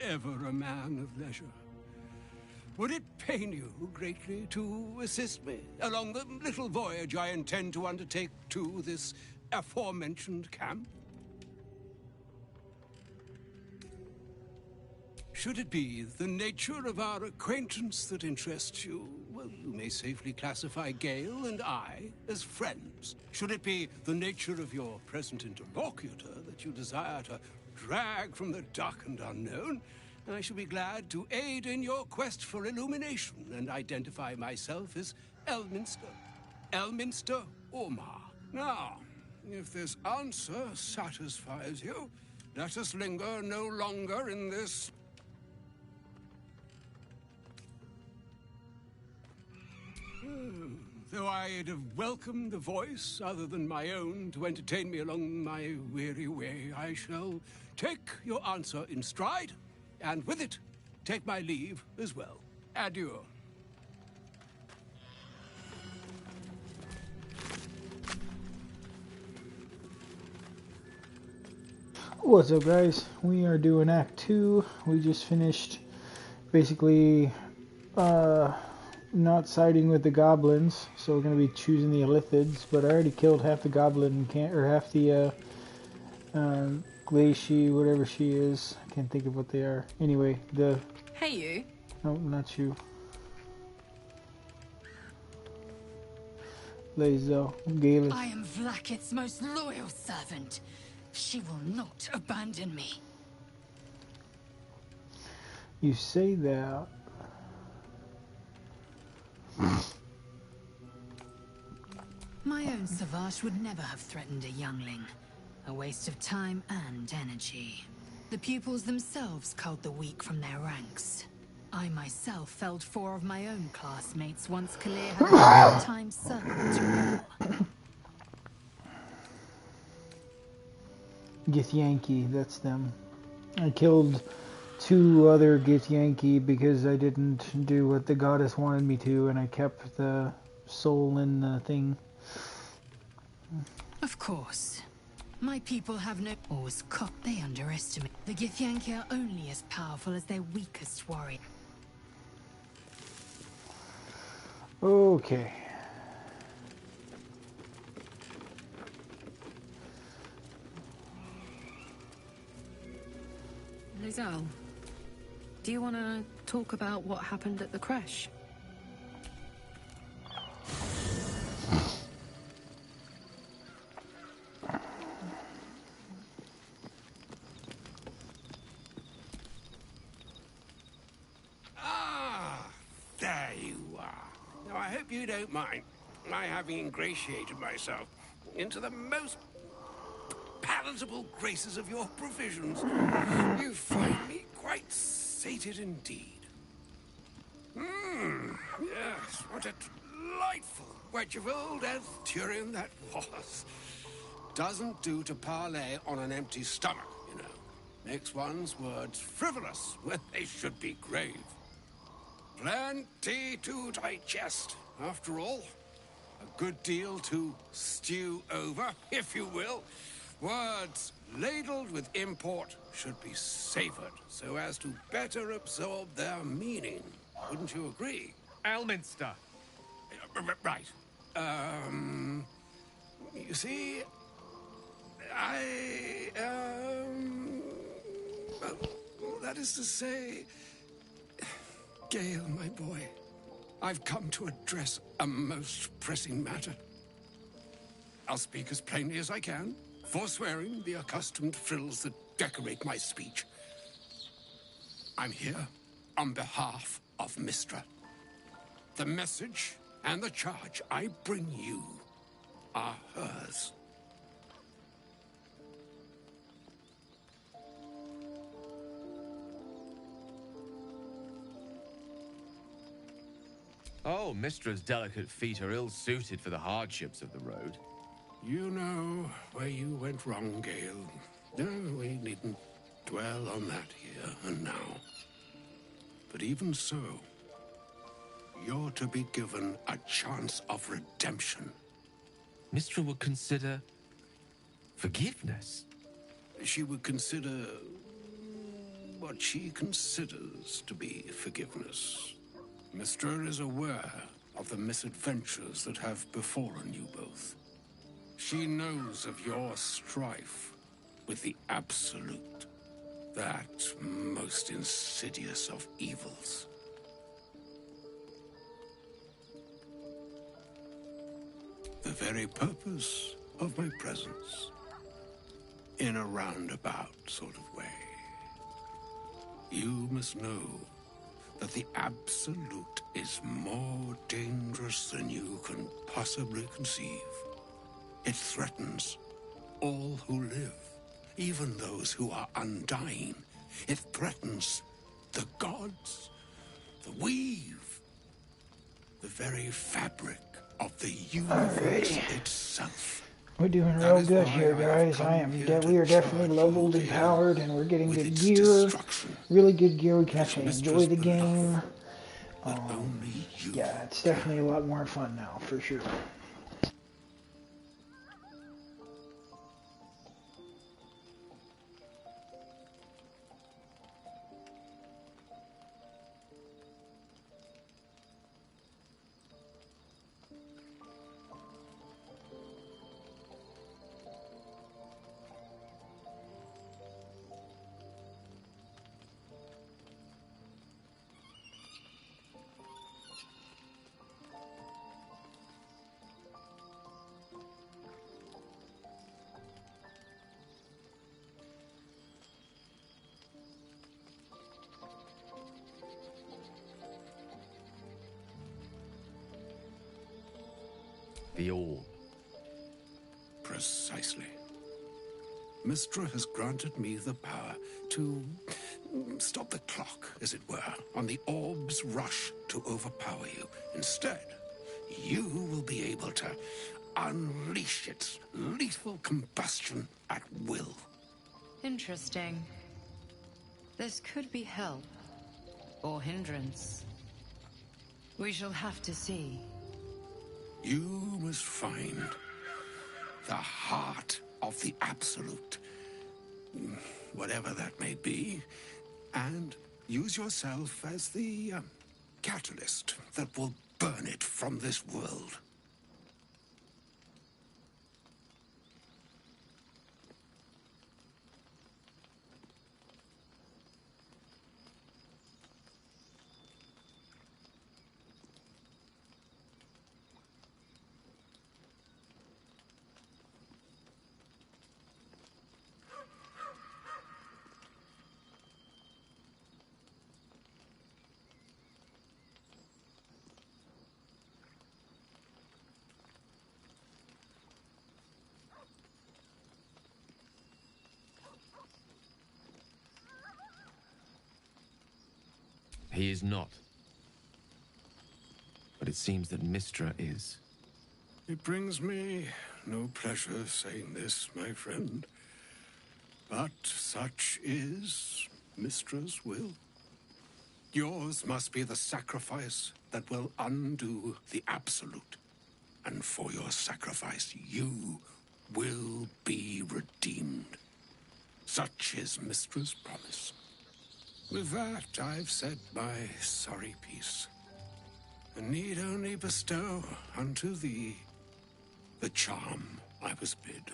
ever a man of leisure. Would it pain you greatly to assist me along the little voyage I intend to undertake to this aforementioned camp? Should it be the nature of our acquaintance that interests you, well, you may safely classify Gale and I as friends. Should it be the nature of your present interlocutor that you desire to drag from the dark and unknown, I shall be glad to aid in your quest for illumination and identify myself as Elminster. Elminster Ormar. Now, if this answer satisfies you, let us linger no longer in this... Though I'd have welcomed a voice other than my own to entertain me along my weary way, I shall take your answer in stride, and with it, take my leave as well. Adieu. What's up, guys? We are doing Act 2. We just finished basically not siding with the goblins, so we're going to be choosing the Illithids, but I already killed half the goblin, or half the glacie, whatever she is. I can't think of what they are. Anyway, the... Hey, you. No, not you. Lazo, Galus. I am Vlaakith's most loyal servant. She will not abandon me. You say that. My own Savage would never have threatened a youngling. A waste of time and energy. The pupils themselves culled the weak from their ranks. I myself felled 4 of my own classmates once Kalir had enough time circled to rule. Githyanki, that's them. I killed 2 other Githyanki because I didn't do what the goddess wanted me to, and I kept the soul in the thing. Of course. My people have no... Or was cocked, they underestimate. The Githyanki are only as powerful as their weakest warrior. Okay. Lizelle, do you want to talk about what happened at the crash? There you are. Now, I hope you don't mind my having ingratiated myself into the most palatable graces of your provisions. You find me quite sated indeed. Yes, what a delightful wedge of old Arthurian that was. Doesn't do to parley on an empty stomach, you know. Makes one's words frivolous when they should be grave. Plenty to digest, after all. A good deal to stew over, if you will. Words ladled with import should be savored so as to better absorb their meaning. Wouldn't you agree? Elminster. Right. You see, well, that is to say... Gale, my boy, I've come to address a most pressing matter. I'll speak as plainly as I can, forswearing the accustomed frills that decorate my speech. I'm here on behalf of Mystra. The message and the charge I bring you are hers. Oh, Mistra's delicate feet are ill-suited for the hardships of the road. You know where you went wrong, Gale. No, we needn't dwell on that here and now. But even so, you're to be given a chance of redemption. Mistra would consider... forgiveness? She would consider... what she considers to be forgiveness. Mystra is aware of the misadventures that have befallen you both. She knows of your strife with the Absolute, that most insidious of evils. The very purpose of my presence, in a roundabout sort of way. You must know that the Absolute is more dangerous than you can possibly conceive. It threatens all who live, even those who are undying. It threatens the gods, the weave, the very fabric of the universe itself. We're doing real good here, guys. We are definitely leveled and powered, and we're getting good gear. Really good gear. We can actually enjoy the game. Yeah, it's definitely a lot more fun now, for sure. The All. Precisely. Mystra has granted me the power to stop the clock, as it were, on the orb's rush to overpower you. Instead, you will be able to unleash its lethal combustion at will. Interesting. This could be help, or hindrance. We shall have to see. You must find the heart of the Absolute, whatever that may be, and use yourself as the catalyst that will burn it from this world. He is not. But it seems that Mystra is. It brings me no pleasure saying this, my friend. But such is Mystra's will. Yours must be the sacrifice that will undo the Absolute. And for your sacrifice, you will be redeemed. Such is Mystra's promise. With that, I've said my sorry piece, and need only bestow unto thee the charm I was bid.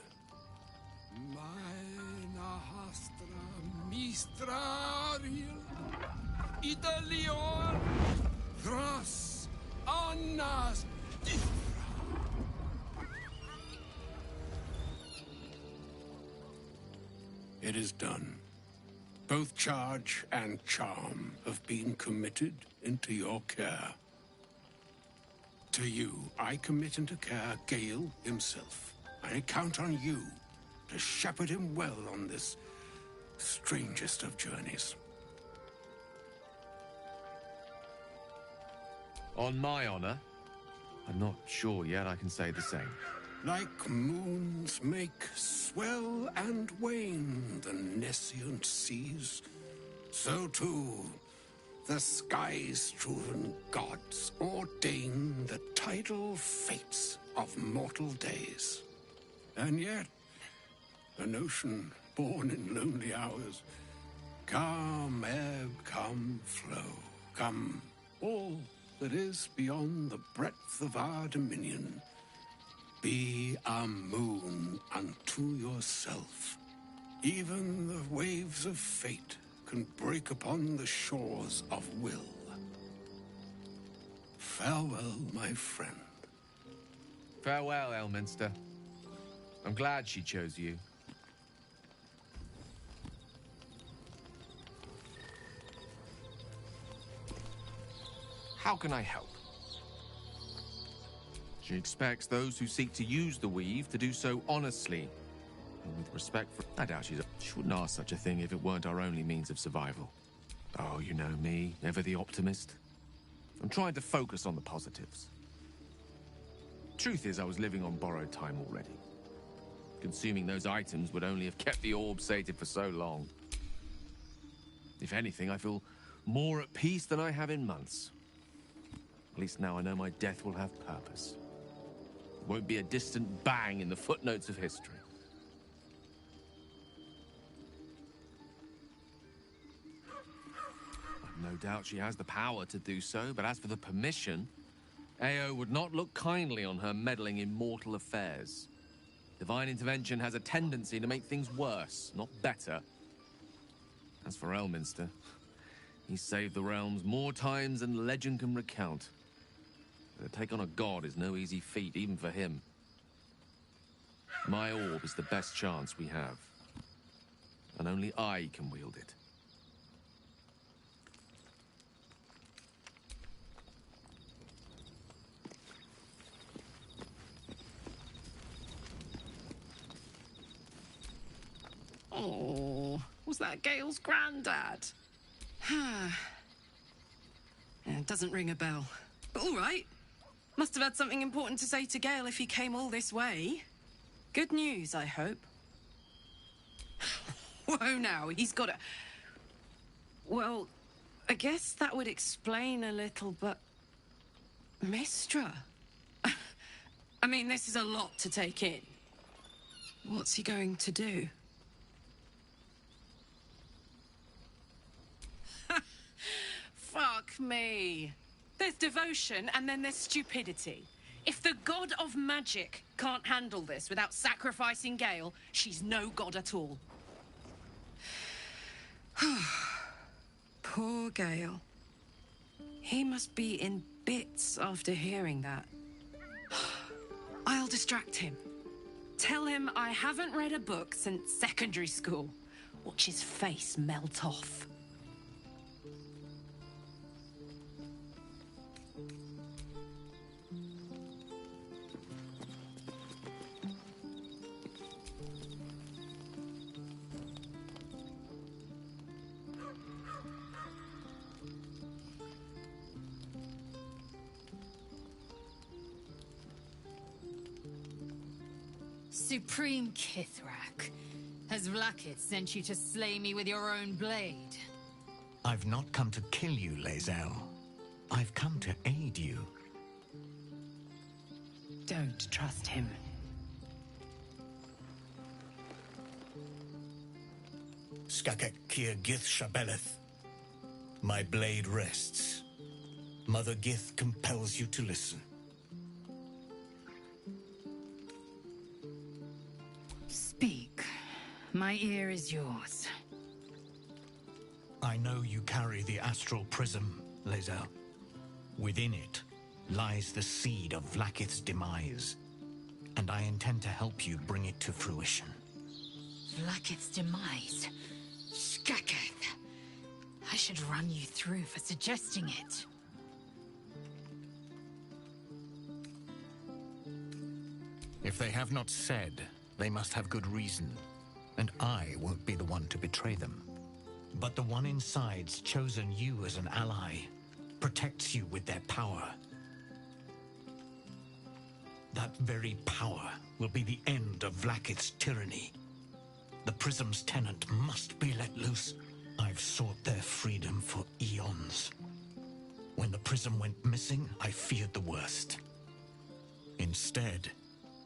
Mina hastra mistrariel idalior thras annas difra. It is done. Both charge and charm have been committed into your care. To you, I commit into care Gale himself. I count on you to shepherd him well on this strangest of journeys. On my honor, I'm not sure yet I can say the same. Like moons make swell and wane the nescient seas, so too the sky-strewn gods ordain the tidal fates of mortal days. And yet, an ocean born in lonely hours Come, ebb, come, flow, come, all that is beyond the breadth of our dominion. Be a moon unto yourself. Even the waves of fate can break upon the shores of will. Farewell, my friend. Farewell, Elminster. I'm glad she chose you. How can I help? She expects those who seek to use the weave to do so honestly and with respect for... I doubt she wouldn't ask such a thing if it weren't our only means of survival. Oh, you know me, ever the optimist. I'm trying to focus on the positives. Truth is, I was living on borrowed time already. Consuming those items would only have kept the orb sated for so long. If anything, I feel more at peace than I have in months. At least now I know my death will have purpose. It won't be a distant bang in the footnotes of history. I've no doubt she has the power to do so, but as for the permission, Ao would not look kindly on her meddling in mortal affairs. Divine intervention has a tendency to make things worse, not better. As for Elminster, he saved the realms more times than legend can recount. To take on a god is no easy feat, even for him. My orb is the best chance we have. And only I can wield it. Oh, was that Gale's granddad? It doesn't ring a bell. But all right. Must have had something important to say to Gale if he came all this way. Good news, I hope. Whoa, now, he's got a... Well, I guess that would explain a little, but... Mistra? I mean, this is a lot to take in. What's he going to do? Fuck me. There's devotion, and then there's stupidity. If the god of magic can't handle this without sacrificing Gale, she's no god at all. Poor Gale. He must be in bits after hearing that. I'll distract him. Tell him I haven't read a book since secondary school. Watch his face melt off. Supreme Kithrak, has Vlakith sent you to slay me with your own blade? I've not come to kill you, Lae'zel. I've come to aid you. Don't trust him. Skakek Kier Gith Shabeleth. My blade rests. Mother Gith compels you to listen. Speak. My ear is yours. I know you carry the astral prism, Lae'zel. Within it lies the seed of Vlakith's demise, and I intend to help you bring it to fruition. Vlakith's demise? Skaketh. I should run you through for suggesting it. If they have not said, they must have good reason, and I won't be the one to betray them. But the one inside's chosen you as an ally, protects you with their power. That very power will be the end of Vlakith's tyranny. The Prism's tenant must be let loose. I've sought their freedom for eons. When the Prism went missing, I feared the worst. Instead,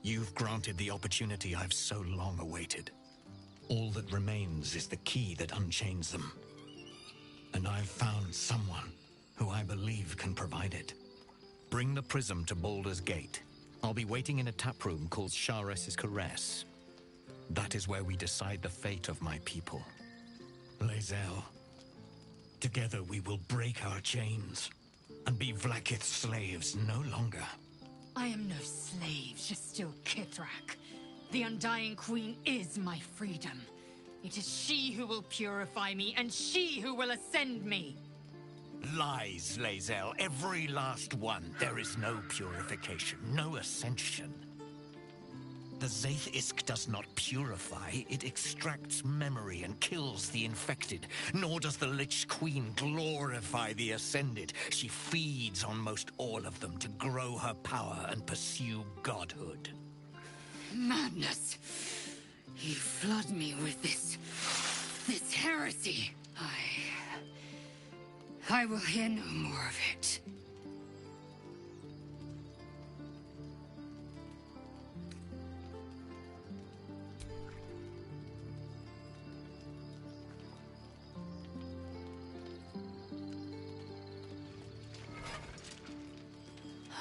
you've granted the opportunity I've so long awaited. All that remains is the key that unchains them. and I've found someone who I believe can provide it. Bring the prism to Baldur's Gate. I'll be waiting in a taproom called Shares's Caress. That is where we decide the fate of my people. Lae'zel, together we will break our chains and be Vlaakith's slaves no longer. I am no slave, Jastil Kithrak. The Undying Queen is my freedom. It is she who will purify me, and she who will ascend me. Lies, Lae'zel, every last one. There is no purification, no ascension. The Zaith Isk does not purify, it extracts memory and kills the infected. Nor does the Lich Queen glorify the ascended. She feeds on most all of them to grow her power and pursue godhood. Madness! You flood me with this heresy. I will hear no more of it.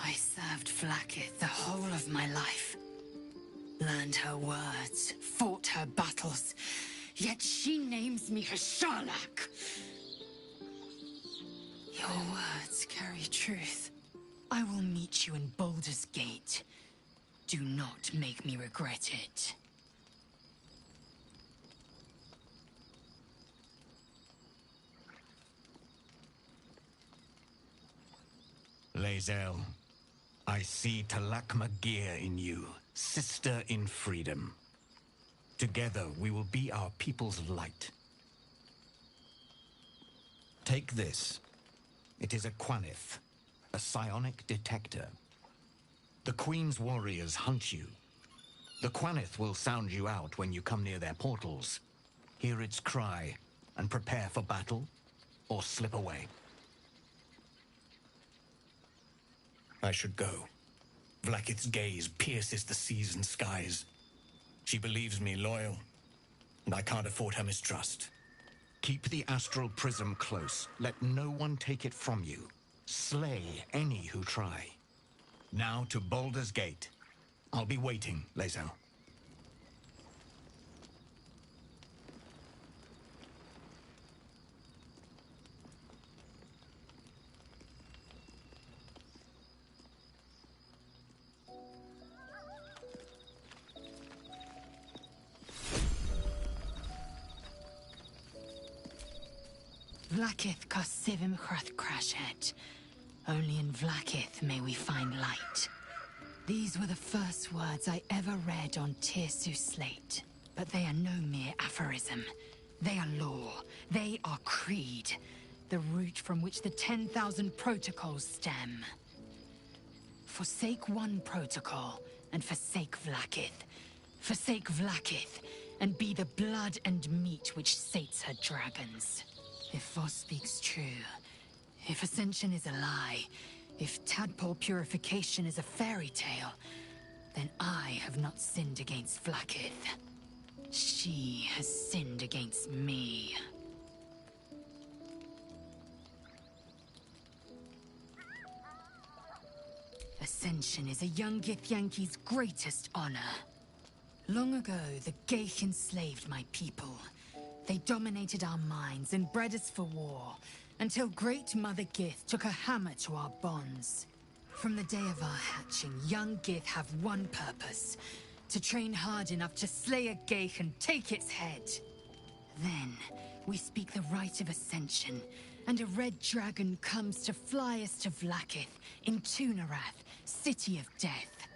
I served Vlaakith the whole of my life. Learned her words, fought her battles, yet she names me her Sharlak. Your words carry truth. I will meet you in Baldur's Gate. Do not make me regret it. Lae'zel, I see Talak Magir in you, sister in freedom. Together we will be our people's light. Take this. It is a Quanith, a psionic detector. The Queen's warriors hunt you. The Quanith will sound you out when you come near their portals. Hear its cry and prepare for battle, or slip away. I should go. Vlaakith's gaze pierces the seas and skies. She believes me loyal, and I can't afford her mistrust. Keep the astral prism close. Let no one take it from you. Slay any who try. Now to Baldur's Gate. I'll be waiting, Lae'zel. Vlaakith Karsivim Chrath Crashet. Only in Vlaakith may we find light. These were the first words I ever read on Tirsu's slate. But they are no mere aphorism. They are law. They are creed. The root from which the 10,000 protocols stem. Forsake one protocol, and forsake Vlaakith. Forsake Vlaakith, and be the blood and meat which sates her dragons. If Voss speaks true, if Ascension is a lie, if tadpole purification is a fairy tale, then I have not sinned against Vlaakith. She has sinned against me. Ascension is a young Githyanki's greatest honor. Long ago, the Geich enslaved my people. They dominated our minds and bred us for war, until Great Mother Gith took a hammer to our bonds. From the day of our hatching, young Gith have one purpose: to train hard enough to slay a Geich and take its head. Then, we speak the rite of Ascension, and a red dragon comes to fly us to Vlaakith, in Tunarath, City of Death.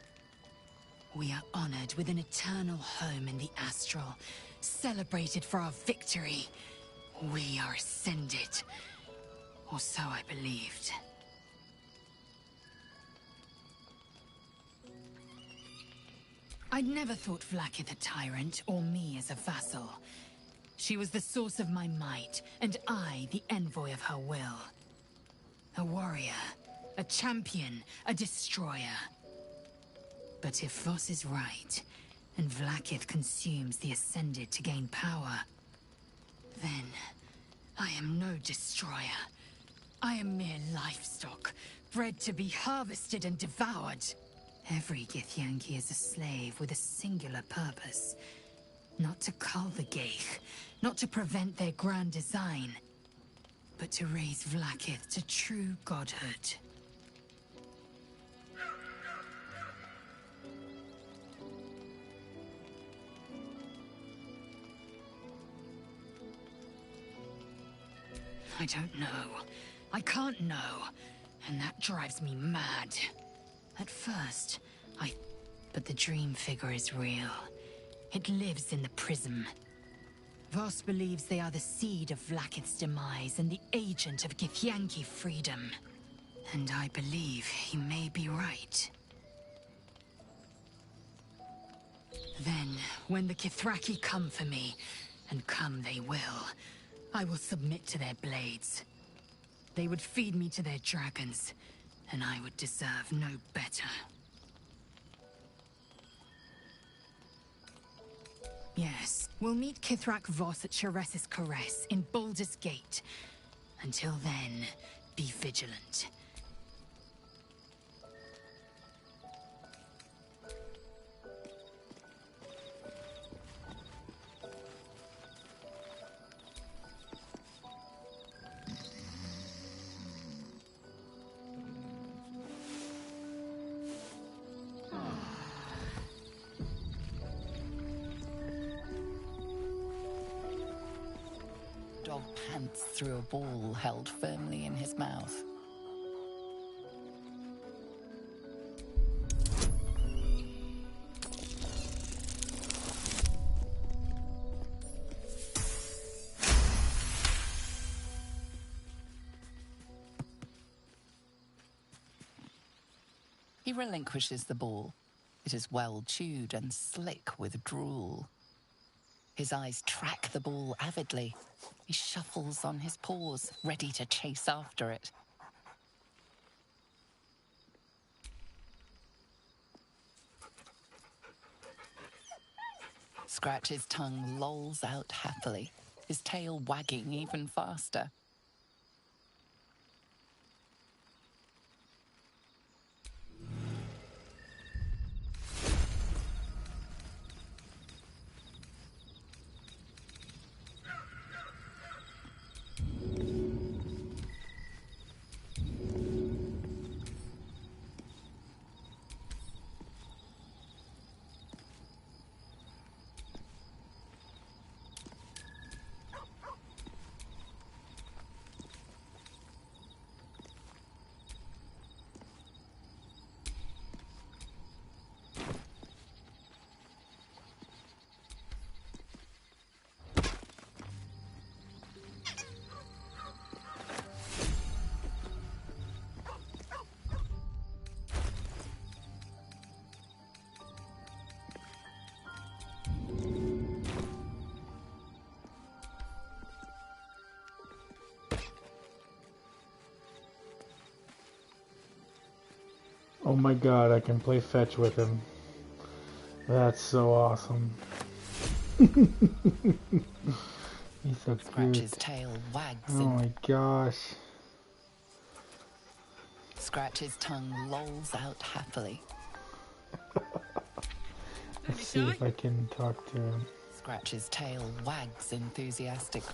We are honored with an eternal home in the Astral, celebrated for our victory. We are ascended. Or so I believed. I'd never thought Vlaakith a tyrant, or me as a vassal. She was the source of my might, and I the envoy of her will. A warrior, a champion, a destroyer. But if Voss is right, and Vlaakith consumes the Ascended to gain power, then I I am no destroyer. I am mere livestock, bred to be harvested and devoured. Every Githyanki is a slave with a singular purpose. Not to cull the Geich, not to prevent their grand design, but to raise Vlaakith to true godhood. I don't know. I can't know. And that drives me mad. At first, but the dream figure is real. It lives in the prism. Voss believes they are the seed of Vlaakith's demise and the agent of Githyanki freedom. And I believe he may be right. Then, when the Kithraki come for me, and come they will, I will submit to their blades. They would feed me to their dragons, and I would deserve no better. Yes, we'll meet Kithrak Voss at Cheres's Caress in Baldur's Gate. Until then, be vigilant. Dog pants through a ball held firmly in his mouth. He relinquishes the ball. It is well chewed and slick with drool. His eyes track the ball avidly. He shuffles on his paws, ready to chase after it. Scratch's tongue lolls out happily, his tail wagging even faster. Oh my god, I can play fetch with him. That's so awesome. He's so Scratch's cute. tail wags. Oh my gosh. Scratch's tongue lolls out happily. Let's see if I can talk to him. Scratch's tail wags enthusiastic.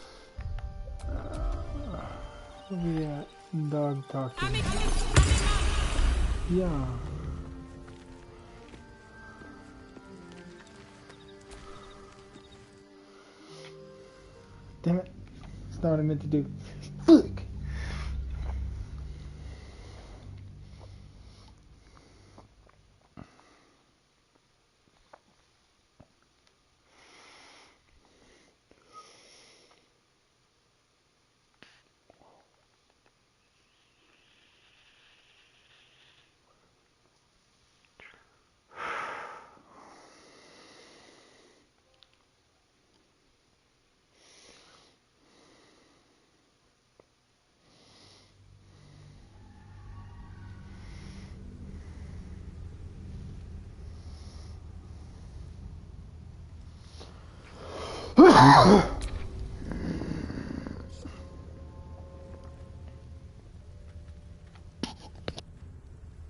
Yeah, dog talking. Yeah. Damn it. That's not what I meant to do. Fuck!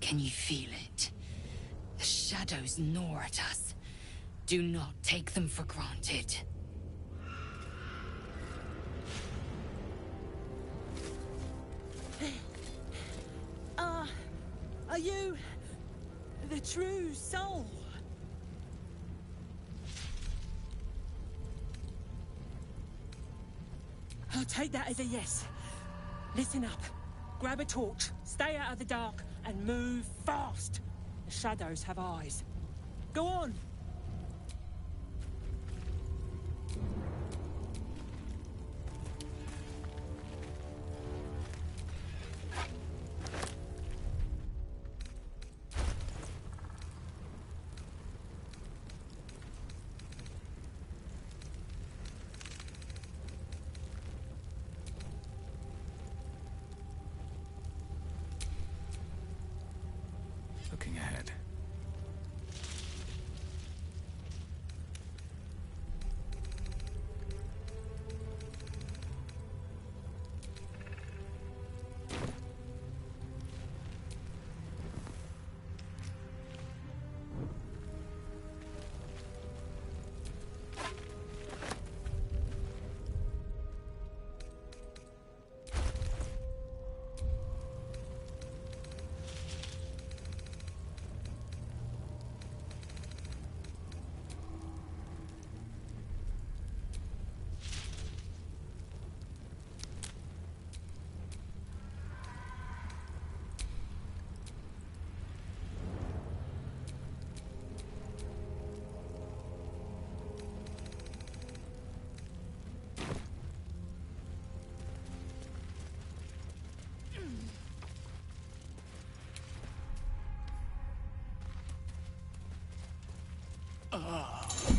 Can you feel it? The shadows gnaw at us. Do not take them for granted. Are you the true soul? I'll take that as a yes. Listen up. Grab a torch, stay out of the dark, and move fast. The shadows have eyes. Go on! Looking ahead.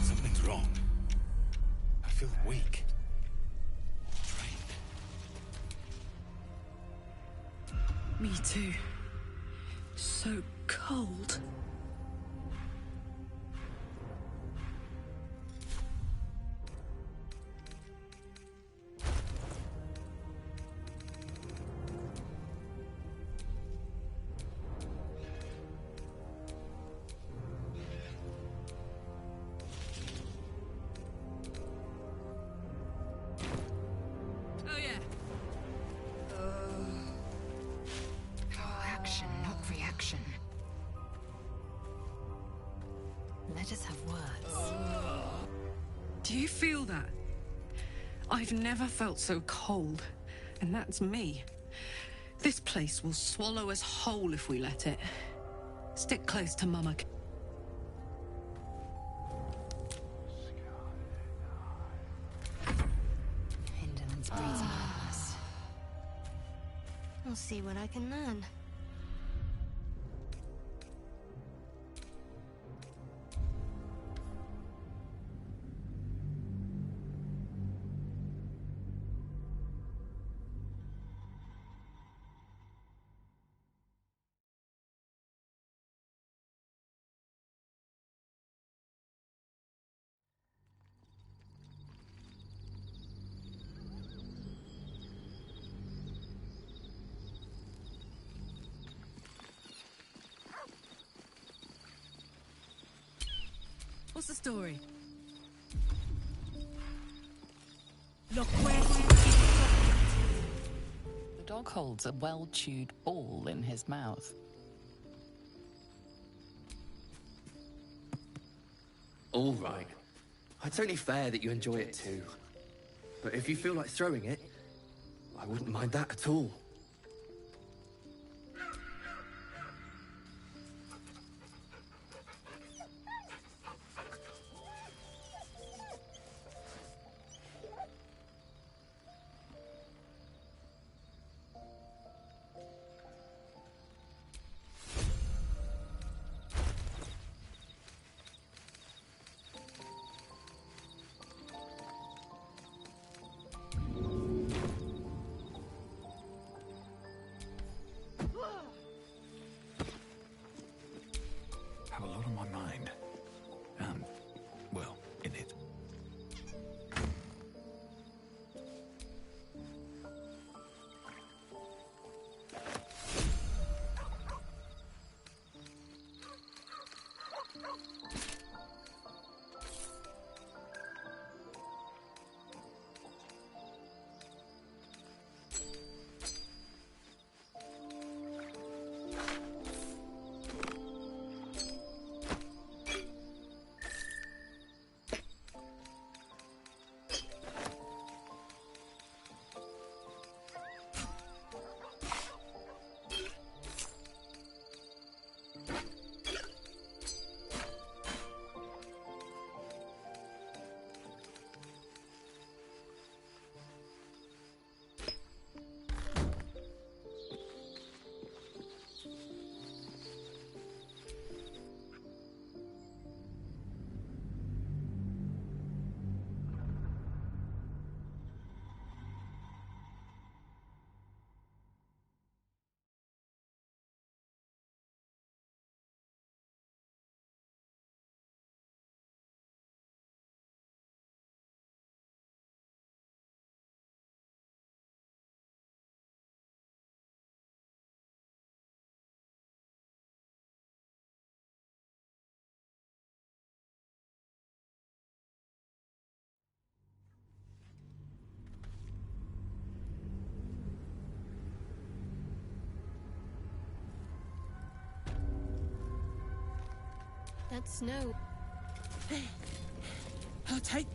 Something's wrong. I feel weak. Drained. Me too. So cold. Action, not reaction. Let us have words. Do you feel that? I've never felt so cold, and that's me. This place will swallow us whole if we let it. Stick close to Mama. Indolence breeds madness. I'll see what I can learn. What's the story? The dog holds a well-chewed ball in his mouth. All right. It's only fair that you enjoy it too. But if you feel like throwing it, I wouldn't mind that at all. That snow.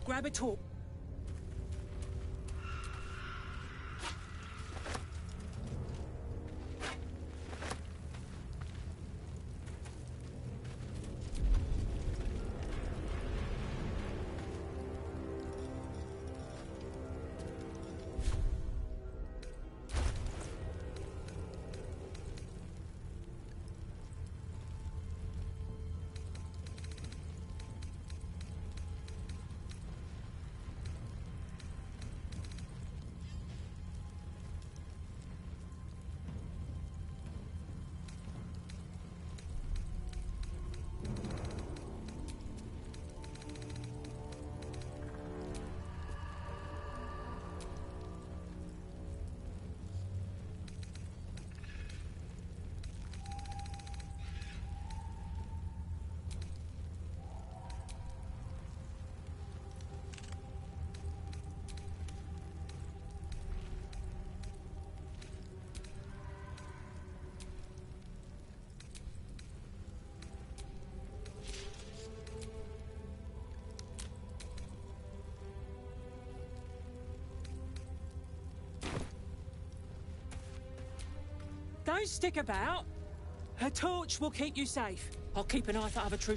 Grab a torch. Don't stick about. Her torch will keep you safe. I'll keep an eye for other true.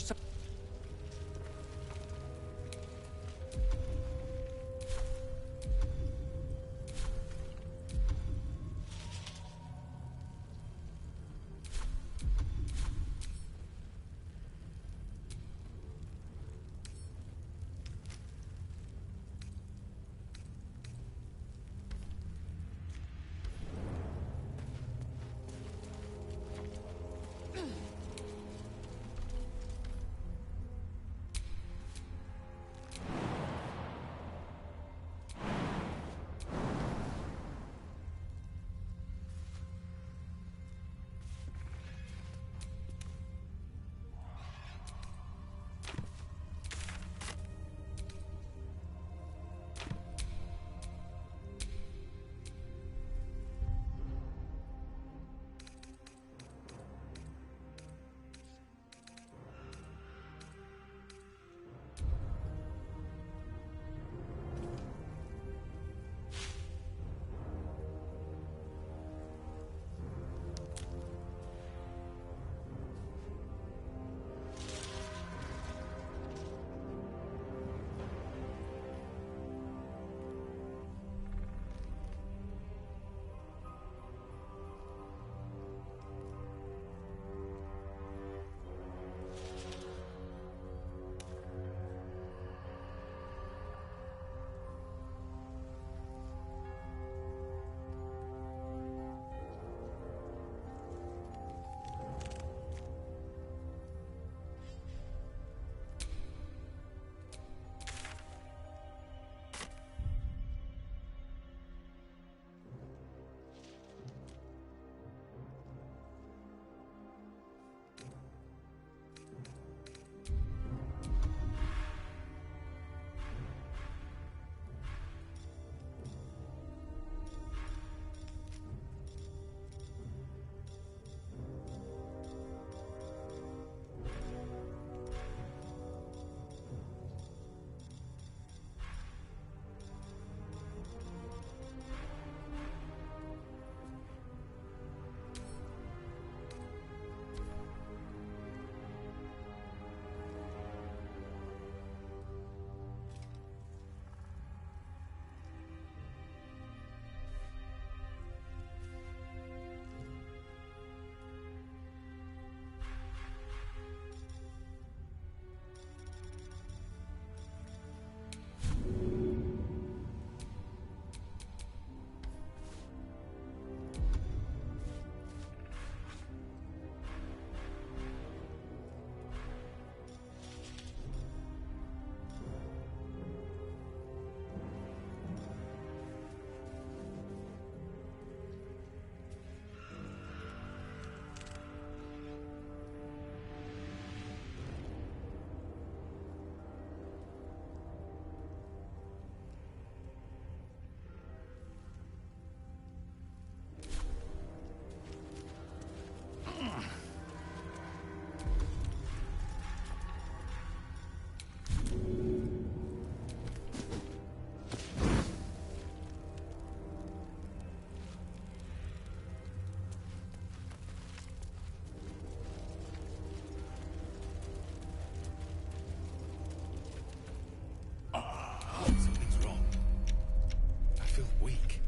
weak.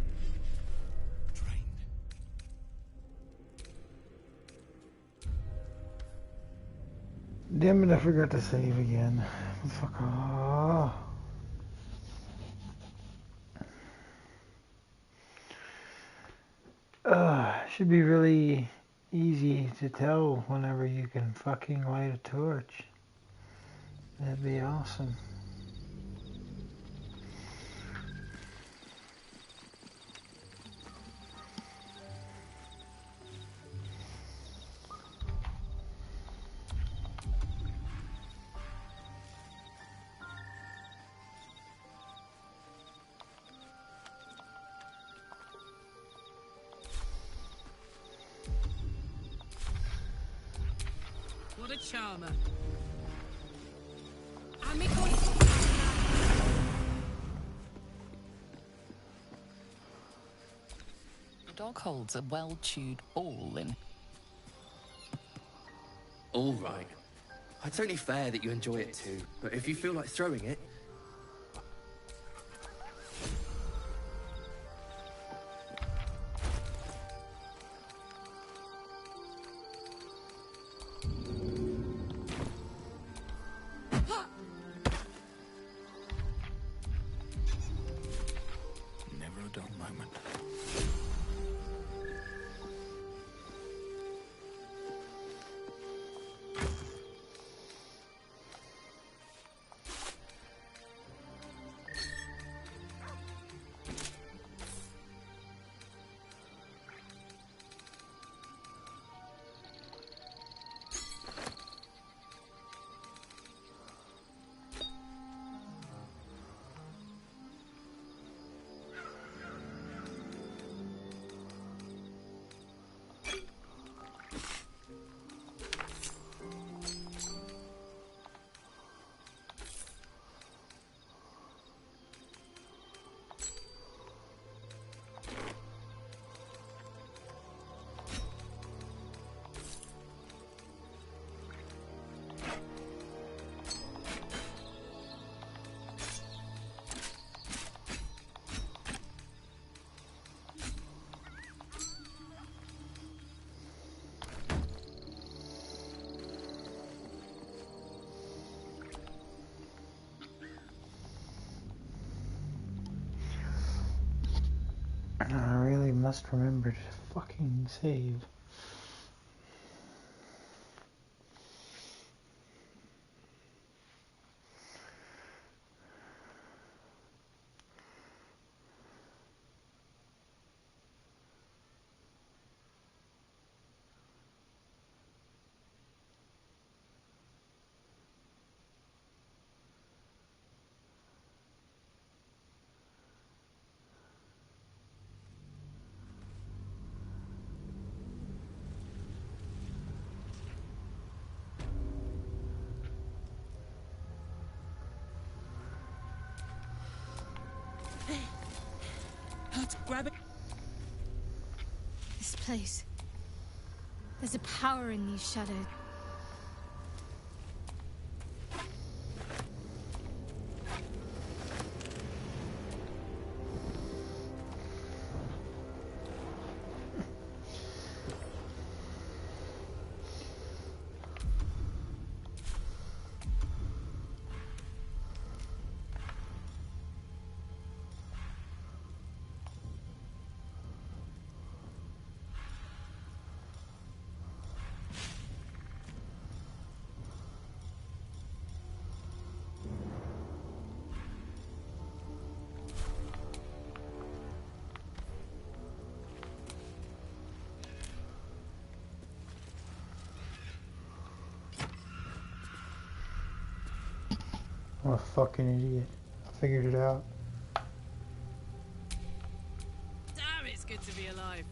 Drained. Damn it, I forgot to save again. Fuck off. Should be really easy to tell whenever you can fucking light a torch. That'd be awesome. What a charmer. The dog holds a well-chewed ball in. All right. It's only fair that you enjoy it too. But if you feel like throwing it, Never a dull moment. I really must remember to fucking save. Let's grab it. This place. There's a power in these shadows. I'm a fucking idiot. I figured it out. Damn, it's good to be alive.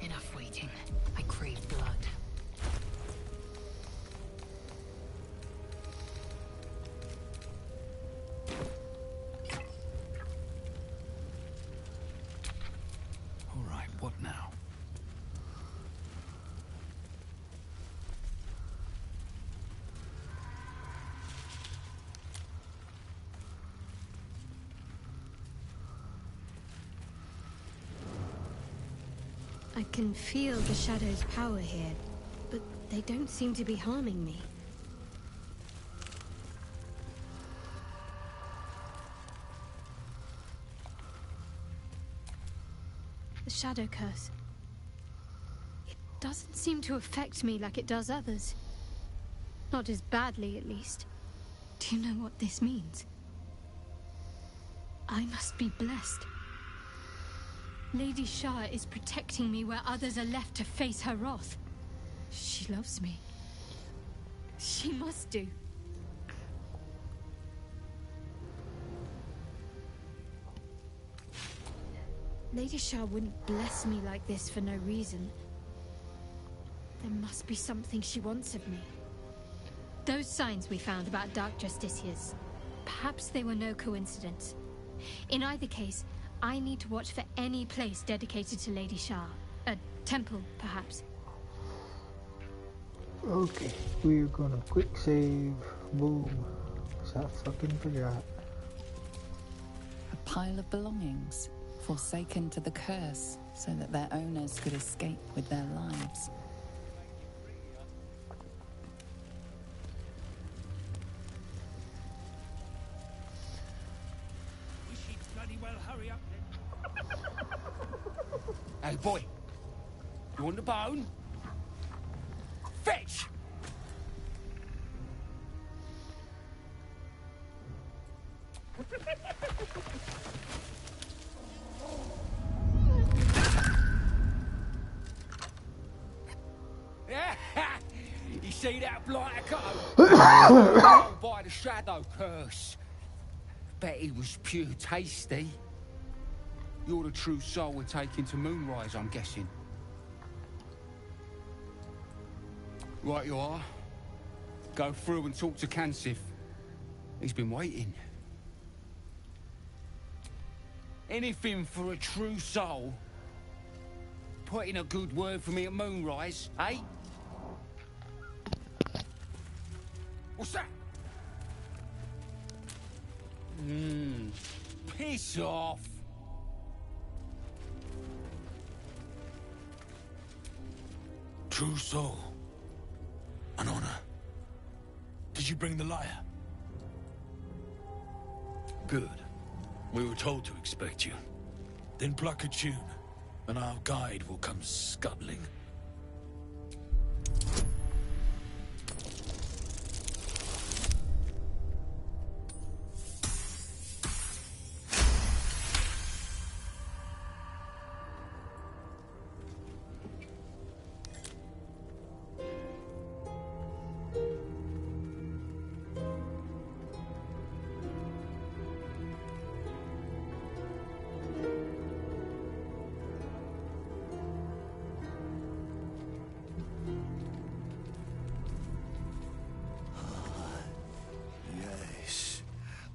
Enough waiting. I crave blood. I can feel the Shadow's power here, but they don't seem to be harming me. The Shadow Curse. It doesn't seem to affect me like it does others. Not as badly, at least. Do you know what this means? I must be blessed. Lady Shah is protecting me where others are left to face her wrath. She loves me. She must do. Lady Shah wouldn't bless me like this for no reason. There must be something she wants of me. Those signs we found about Dark Justiciars, perhaps they were no coincidence. In either case, I need to watch for any place dedicated to Lady Shah. A temple, perhaps. Okay, we're gonna quick save. Boom. 'Cause I fucking forgot. A pile of belongings, forsaken to the curse, so that their owners could escape with their lives. We should bloody well hurry up then. Hey, boy. You want the bone? Fetch! You see that blighter go? By the Shadow Curse. Bet he was pure tasty. You're the true soul we're taking to Moonrise, I'm guessing. Right you are. Go through and talk to Kansif. He's been waiting. Anything for a true soul. Put in a good word for me at Moonrise, eh? What's that? Piss off. True soul. An honor. Did you bring the lyre? Good. We were told to expect you. Then pluck a tune, and our guide will come scuttling.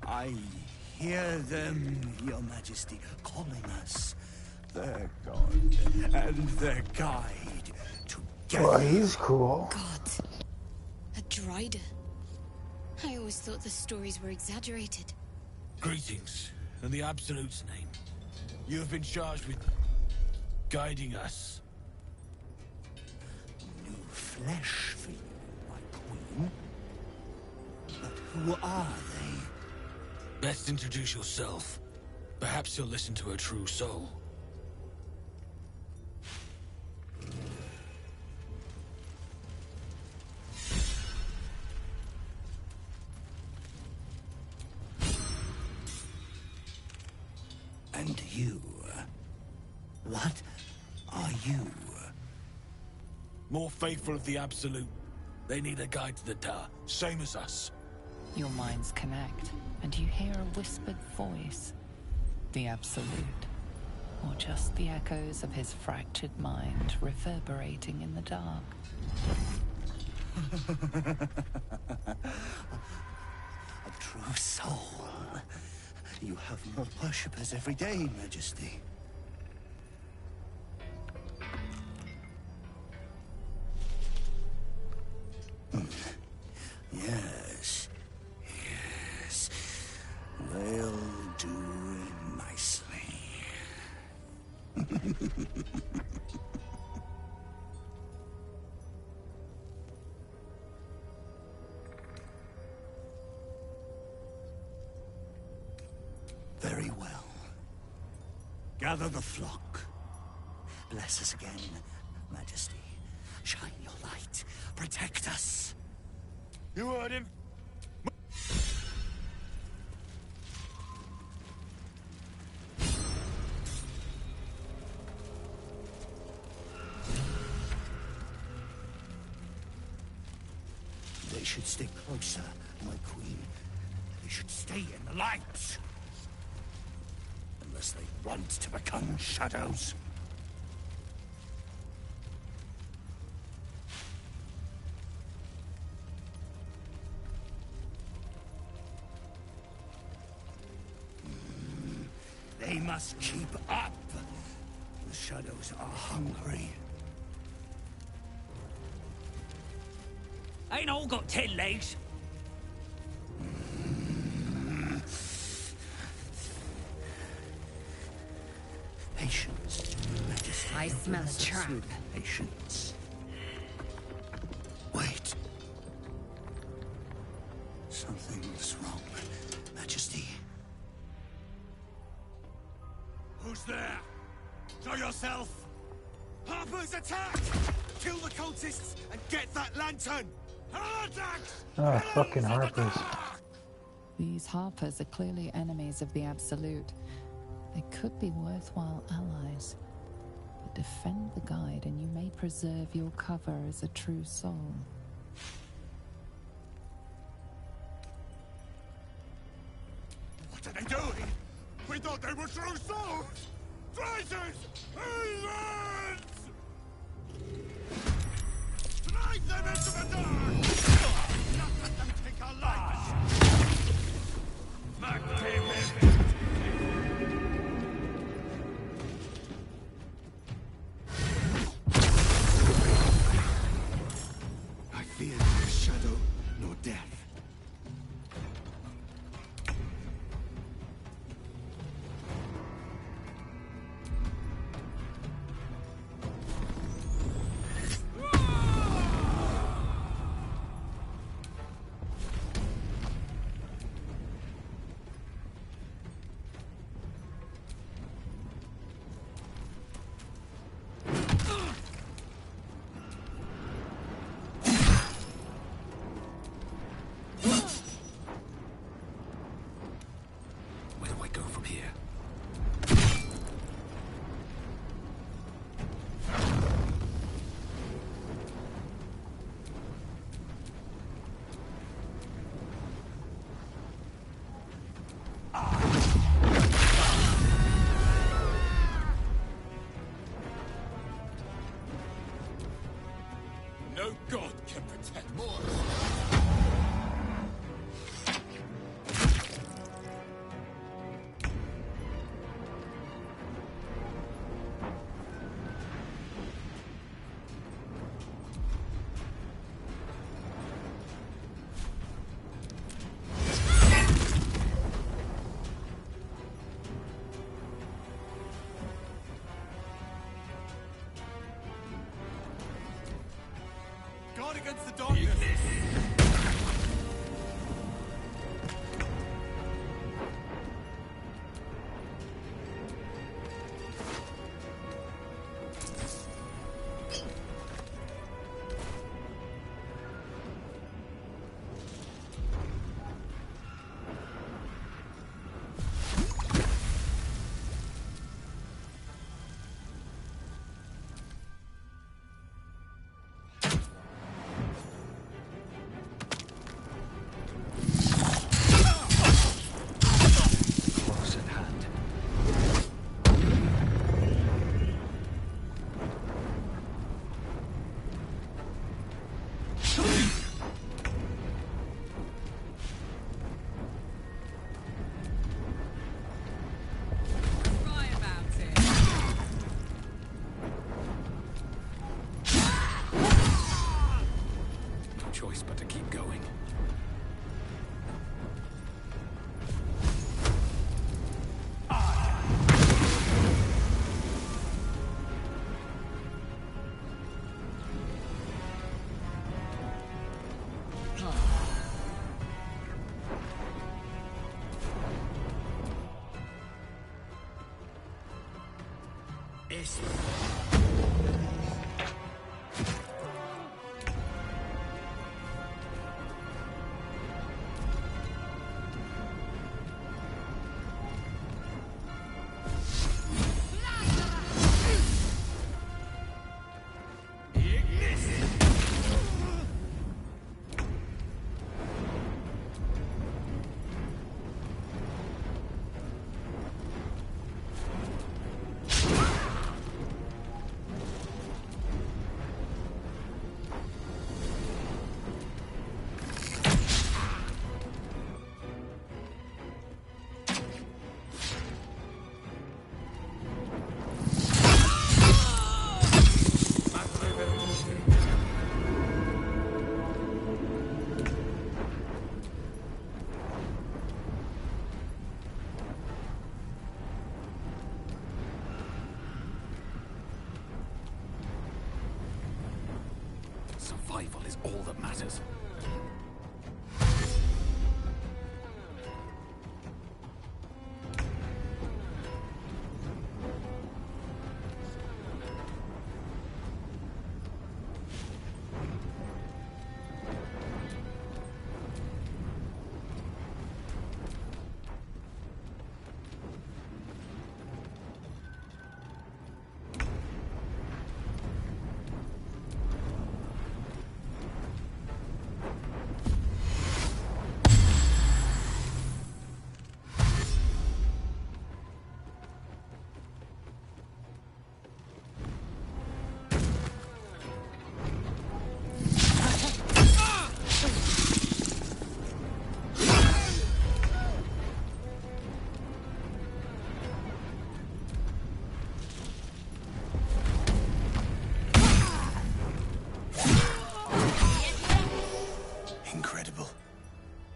I hear them, Your Majesty, calling us their god and their guide together. Well, he's cool. God. A Drider. I always thought the stories were exaggerated. Greetings, in the Absolute's name. You have been charged with guiding us. New flesh for you, my queen. But who are they? Best introduce yourself. Perhaps you'll listen to a true soul. And you? What are you? More faithful of the Absolute. They need a guide to the Tower, same as us. Your minds connect, and you hear a whispered voice. The Absolute. Or just the echoes of his fractured mind reverberating in the dark. A true soul. You have more worshippers every day, Majesty. Yes. Yes. They'll do nicely. Very well. Gather the flock. Bless us again, Majesty. Shine your light. Protect us. You heard him. They should stick closer, my queen. They should stay in the light. Unless they want to become shadows. They must keep up. The shadows are hungry. Ain't all got 10 legs. Patience, Majesty. I smell a trap. Patience. Wait. Something's wrong, Majesty. Who's there? Show yourself! Harper's attacked! Kill the cultists and get that lantern! Ah, fucking Harpers. These Harpers are clearly enemies of the Absolute. They could be worthwhile allies. But defend the guide and you may preserve your cover as a true soul. What are they doing? We thought they were true souls! Traitors! Heathens! Drive them into the dark! Not let them take our lives! I fear neither shadow nor death. No god can protect more. Guard against the darkness! It's... Survival is all that matters. Incredible.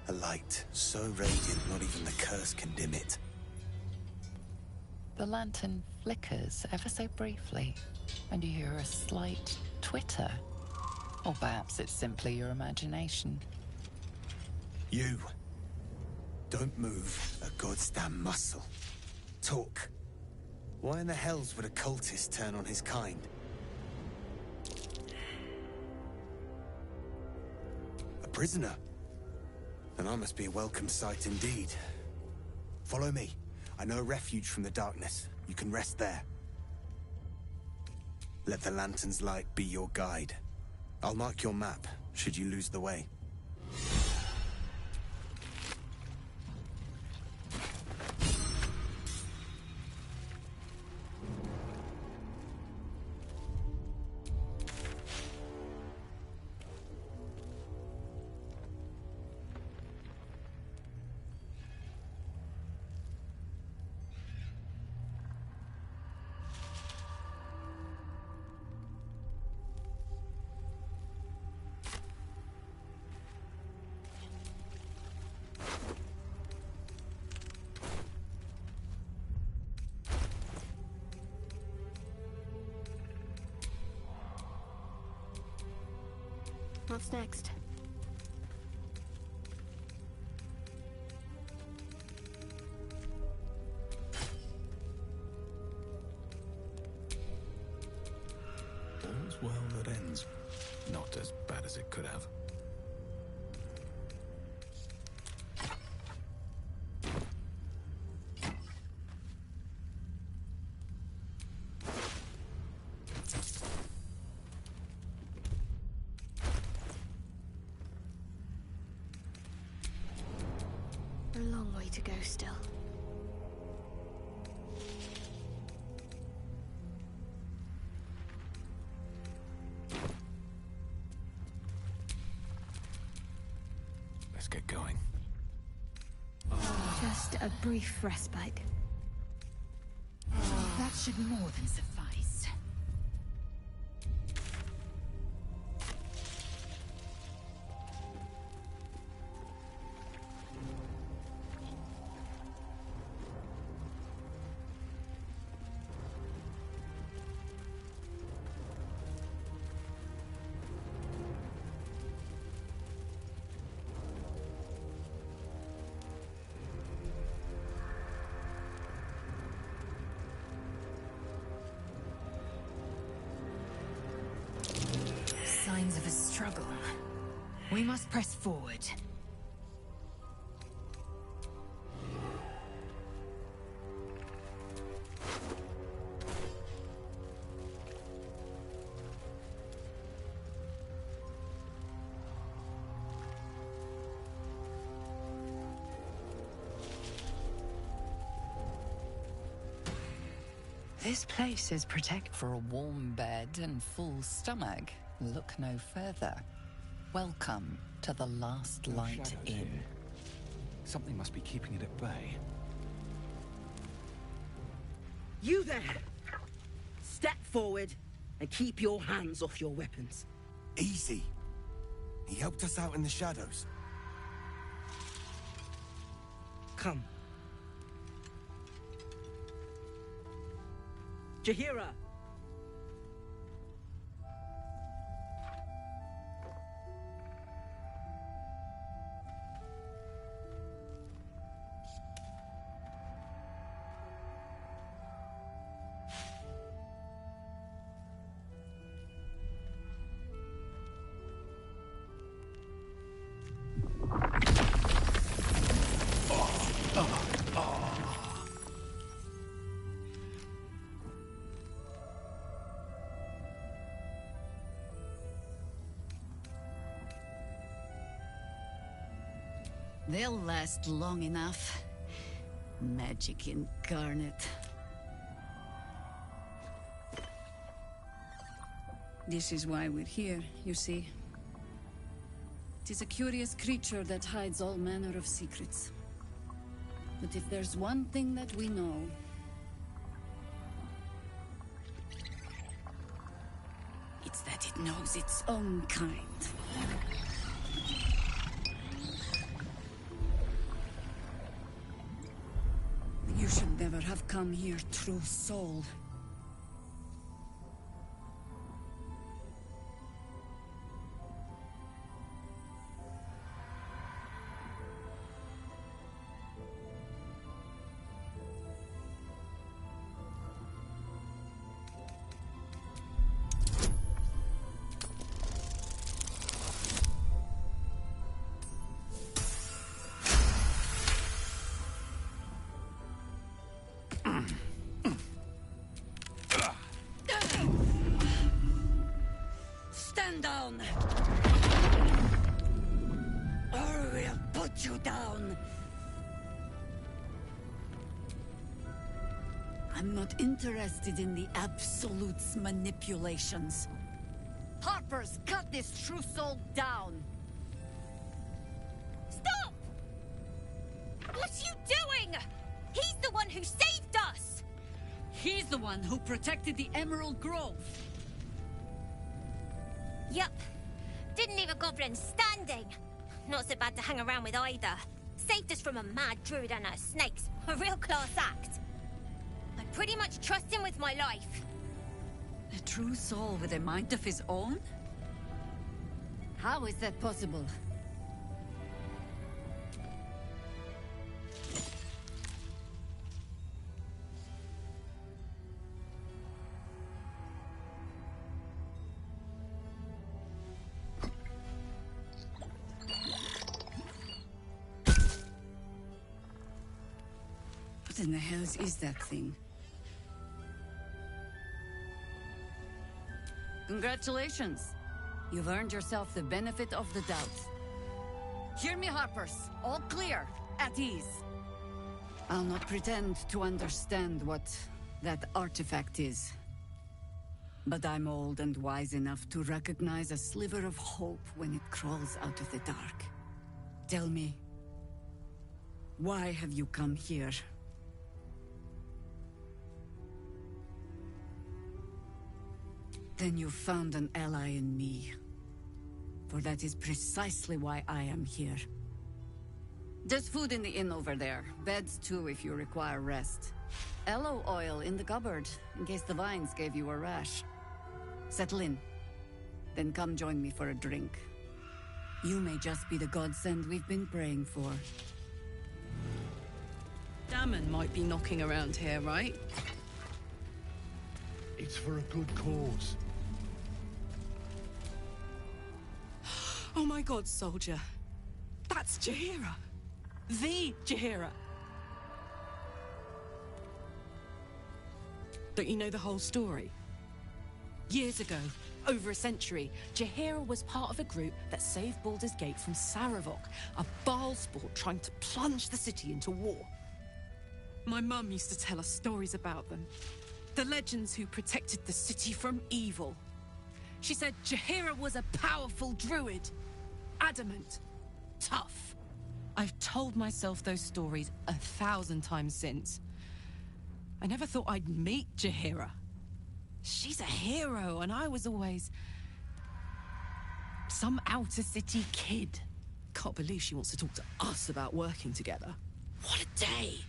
A light so radiant not even the curse can dim it. The lantern flickers ever so briefly, and you hear a slight twitter. Or perhaps it's simply your imagination. You. Don't move a goddamn muscle. Talk. Why in the hells would a cultist turn on his kind? A prisoner? Then I must be a welcome sight indeed. Follow me. I know a refuge from the darkness. You can rest there. Let the lantern's light be your guide. I'll mark your map, should you lose the way. What's next? All's well that ends. Not as bad as it could have. A long way to go still. Let's get going. Just a brief respite. That should more than suffice. struggle. We must press forward. This place is protected. For a warm bed and full stomach, look no further. Welcome to the Last Light Inn. Something must be keeping it at bay. You there! Step forward and keep your hands off your weapons. Easy. He helped us out in the shadows. Come. Jahira! They'll last long enough. Magic incarnate. This is why we're here, you see. It is a curious creature that hides all manner of secrets. But if there's one thing that we know, it's that it knows its own kind. You should never have come here, true soul. Stand down! Or we'll put you down! I'm not interested in the Absolute's manipulations. Harpers, cut this true soul down! Stop! What are you doing? He's the one who saved us! He's the one who protected the Emerald Grove. Yup. Didn't leave a goblin standing. Not so bad to hang around with either. Saved us from a mad druid and her snakes. A real class act. I pretty much trust him with my life. A true soul with a mind of his own? How is that possible? What in the hells is that thing? Congratulations. You've earned yourself the benefit of the doubt. Hear me, Harpers. All clear. At ease. I'll not pretend to understand what that artifact is. But I'm old and wise enough to recognize a sliver of hope when it crawls out of the dark. Tell me, why have you come here? Then you found an ally in me. For that is precisely why I am here. There's food in the inn over there. Beds too if you require rest. Aloe oil in the cupboard, in case the vines gave you a rash. Settle in. Then come join me for a drink. You may just be the godsend we've been praying for. Damon might be knocking around here, right? It's for a good cause. Oh my god, soldier. That's Jaheira. The Jaheira. Don't you know the whole story? Years ago, over a century, Jaheira was part of a group that saved Baldur's Gate from Saravok, a Baalsport trying to plunge the city into war. My mum used to tell us stories about them. The legends who protected the city from evil. She said Jaheira was a powerful druid. Adamant. Tough. I've told myself those stories 1,000 times since. I never thought I'd meet Jaheira. She's a hero, and I was always some outer city kid. Can't believe she wants to talk to us about working together. What a day!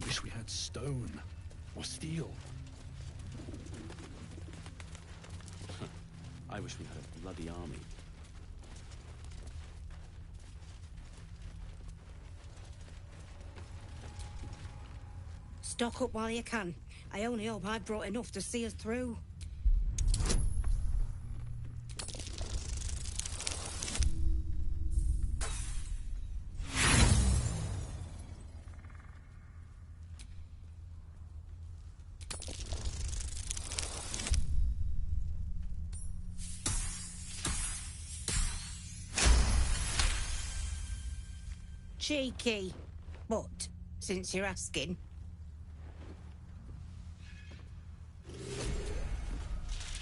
Wish we had stone or steel. I wish we had a bloody army. Stock up while you can. I only hope I've brought enough to see us through. Cheeky. But, since you're asking...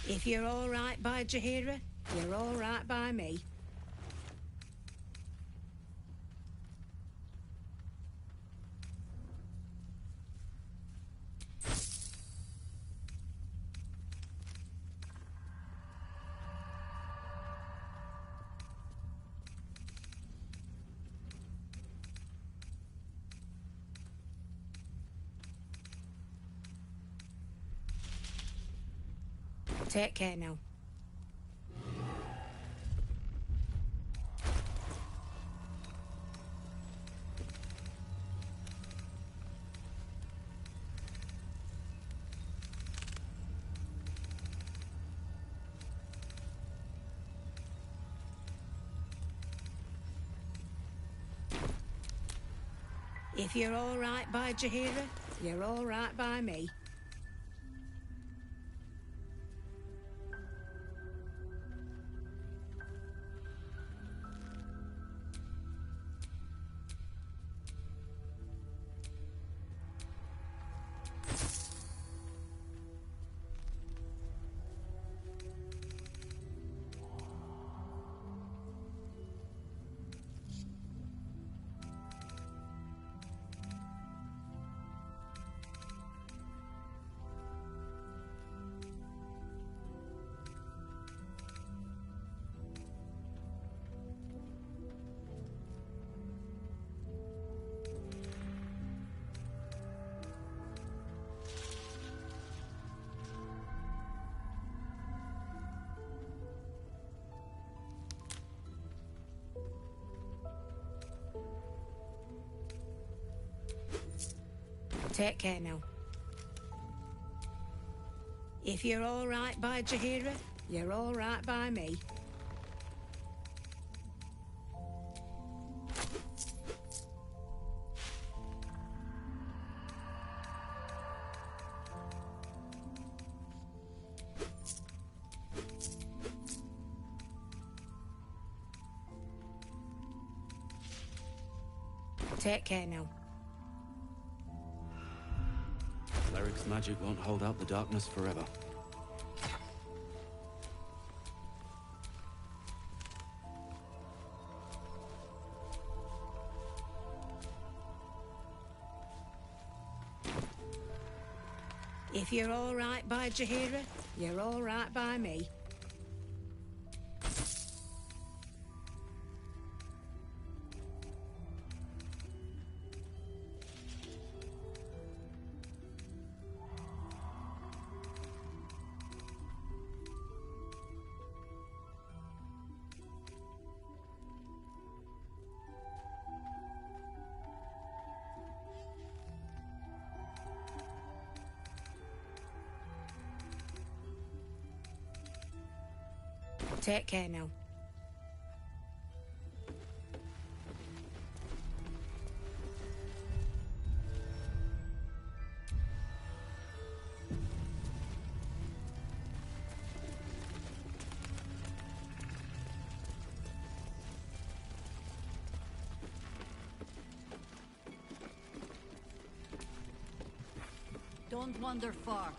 If you're all right by Jaheira, you're all right by me. Take care now. If you're all right by Jaheira, you're all right by me. Take care now. If you're all right by Jaheira, you're all right by me. Take care now. Cleric's magic won't hold out the darkness forever. If you're all right by Jaheira, you're all right by me. Take care now. Don't wander far.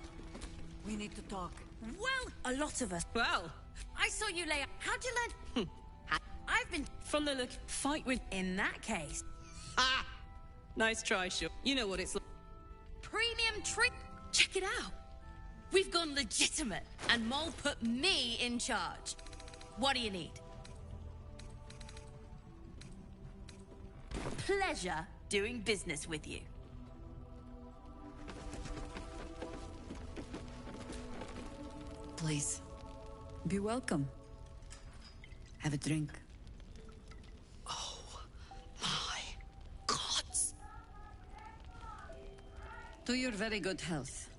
We need to talk. Well, a lot of us. Well, I saw you lay. How'd you learn? I've been from the look. Fight with. In that case. Ah! Nice try, Shaw. You know what it's like. Premium treat. Check it out. We've gone legitimate, and Mole put me in charge. What do you need? Pleasure doing business with you. Please, be welcome. Have a drink. Oh, my gods. To your very good health.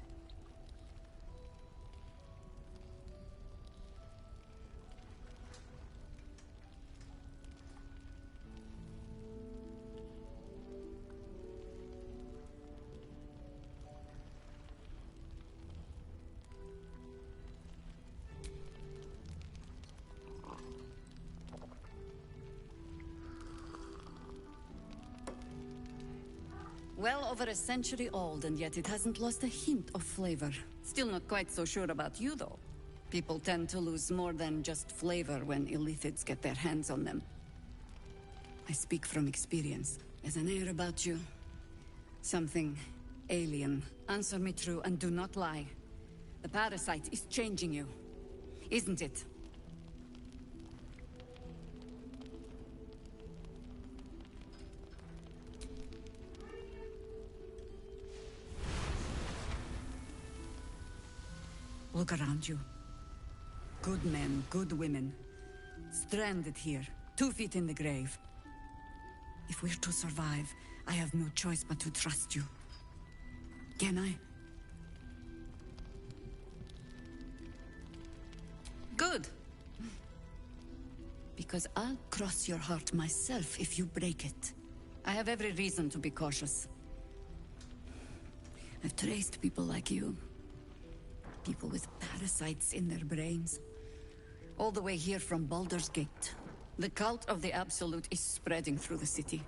Well over a century old, and yet it hasn't lost a hint of flavor. Still not quite so sure about you, though. People tend to lose more than just flavor when illithids get their hands on them. I speak from experience. There's an air about you. Something alien. Answer me true and do not lie. The parasite is changing you, isn't it? Look around you. Good men, good women. Stranded here, 2 feet in the grave. If we're to survive, I have no choice but to trust you. Can I? Good. Because I'll cross your heart myself if you break it. I have every reason to be cautious. I've traced people like you. People with parasites in their brains. All the way here from Baldur's Gate. The cult of the Absolute is spreading through the city.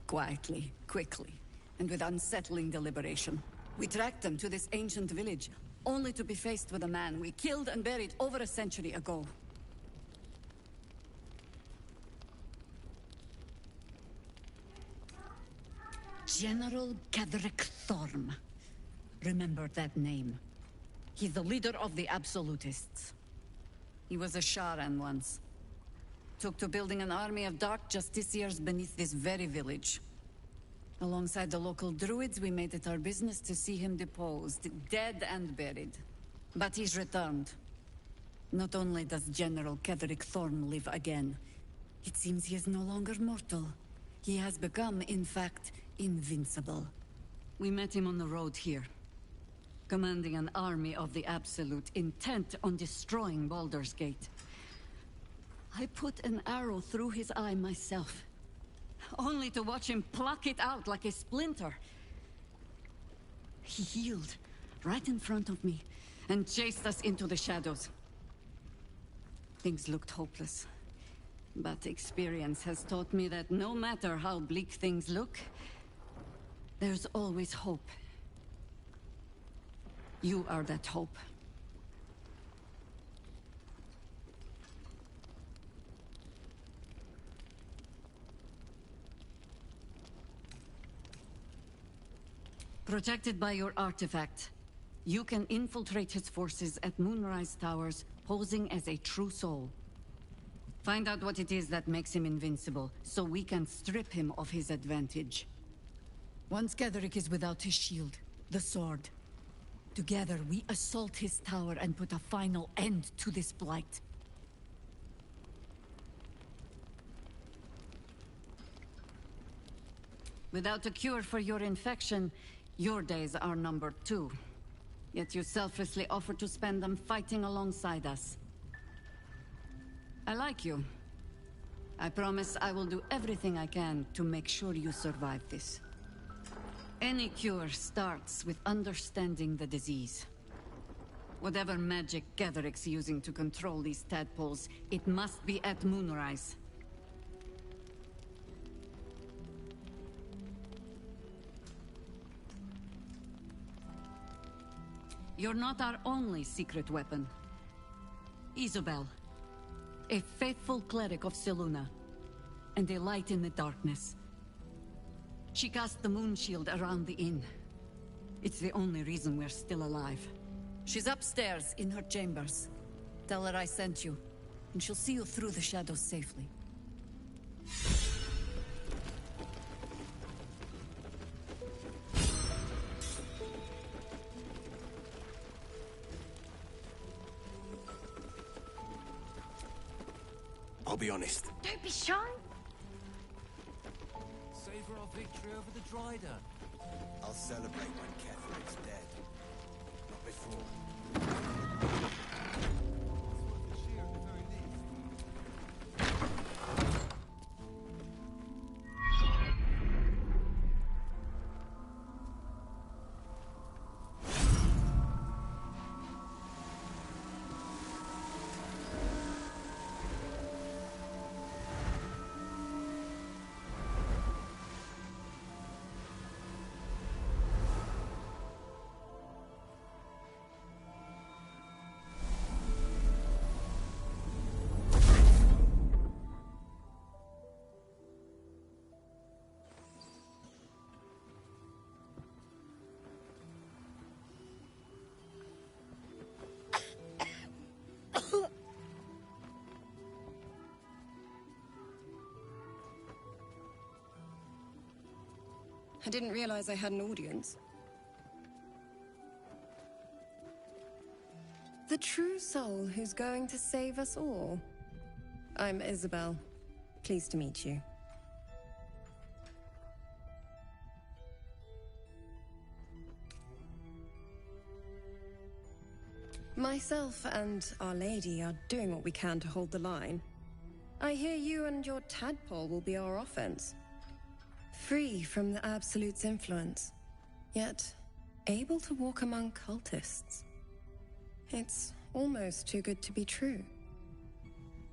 Quietly, quickly, and with unsettling deliberation. We tracked them to this ancient village, only to be faced with a man we killed and buried over a century ago. General Ketheric Thorm. Remember that name. He's the leader of the Absolutists. He was a Sharan once. Took to building an army of dark justiciars beneath this very village. Alongside the local druids, we made it our business to see him deposed, dead and buried. But he's returned. Not only does General Ketheric Thorm live again, it seems he is no longer mortal. He has become, in fact, invincible. We met him on the road here. Commanding an army of the Absolute, intent on destroying Baldur's Gate. I put an arrow through his eye myself, only to watch him pluck it out like a splinter. He healed right in front of me and chased us into the shadows. Things looked hopeless, but experience has taught me that no matter how bleak things look, there's always hope. You are that hope. Protected by your artifact, you can infiltrate his forces at Moonrise Towers, posing as a true soul. Find out what it is that makes him invincible, so we can strip him of his advantage. Once Ketheric is without his shield, the sword, together, we assault his tower and put a final end to this blight. Without a cure for your infection, your days are numbered too. Yet you selflessly offer to spend them fighting alongside us. I like you. I promise I will do everything I can to make sure you survive this. Any cure starts with understanding the disease. Whatever magic Gatheric's using to control these tadpoles, it must be at moonrise. You're not our only secret weapon. Isabel, a faithful cleric of Selûne, and a light in the darkness. She cast the moon shield around the inn. It's the only reason we're still alive. She's upstairs in her chambers. Tell her I sent you, and she'll see you through the shadows safely. I'll be honest. Don't be shy. Savor our victory over the Dryder. I'll celebrate when Ketheric's dead. Not before. I didn't realize I had an audience. The true soul who's going to save us all. I'm Isabel. Pleased to meet you. Myself and Our Lady are doing what we can to hold the line. I hear you and your tadpole will be our offense. Free from the Absolute's influence, yet able to walk among cultists. It's almost too good to be true.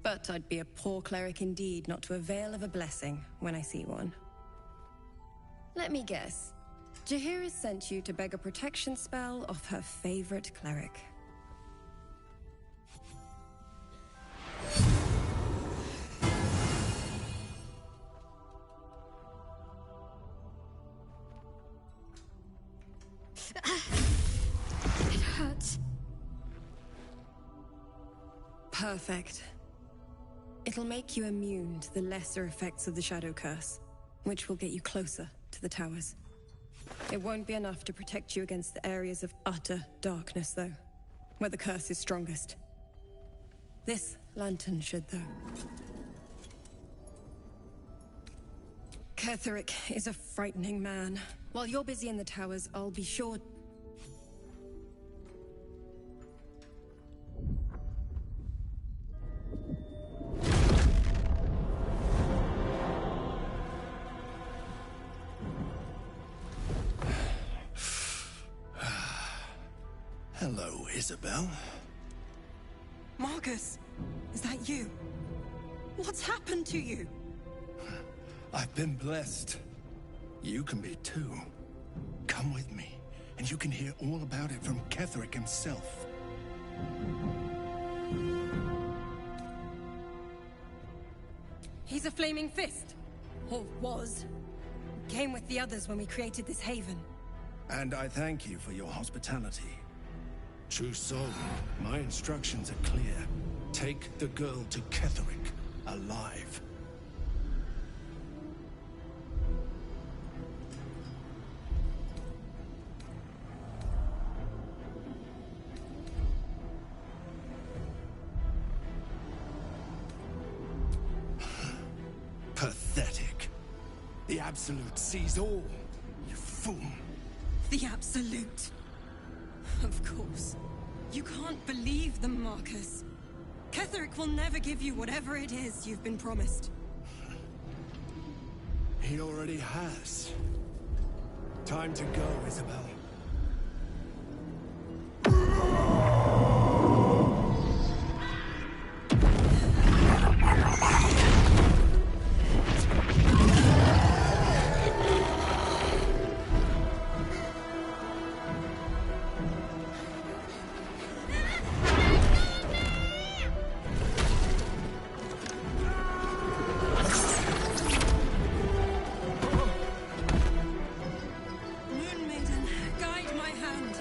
But I'd be a poor cleric indeed not to avail of a blessing when I see one. Let me guess. Jaheira sent you to beg a protection spell off her favorite cleric. It hurts. Perfect. It'll make you immune to the lesser effects of the Shadow Curse, which will get you closer to the towers. It won't be enough to protect you against the areas of utter darkness, though, where the curse is strongest. This lantern should, though. Ketheric is a frightening man. While you're busy in the towers, I'll be sure... Hello, Isabel. Marcus, is that you? What's happened to you? I've been blessed. You can be too. Come with me, and you can hear all about it from Ketheric himself. He's a flaming fist. Or was. Came with the others when we created this haven. And I thank you for your hospitality. True soul, my instructions are clear. Take the girl to Ketheric, alive. Pathetic. The Absolute sees all, you fool. The Absolute. Of course. You can't believe them, Marcus. Ketherick will never give you whatever it is you've been promised. He already has. Time to go, Isabel. Moon Maiden, guide my hand.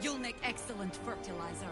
You'll make excellent fertilizer.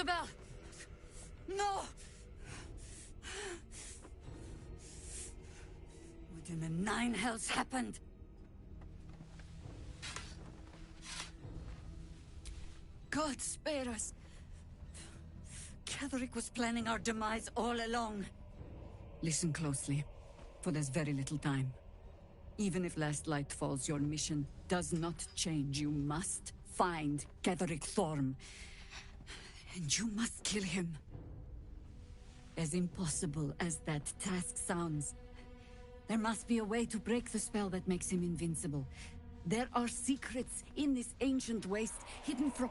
Isabel! No! What in the nine hells happened? God spare us! Ketheric was planning our demise all along. Listen closely, for there's very little time. Even if Last Light falls, your mission does not change. You must find Ketheric Thorm. And you must kill him. As impossible as that task sounds, there must be a way to break the spell that makes him invincible. There are secrets in this ancient waste hidden from...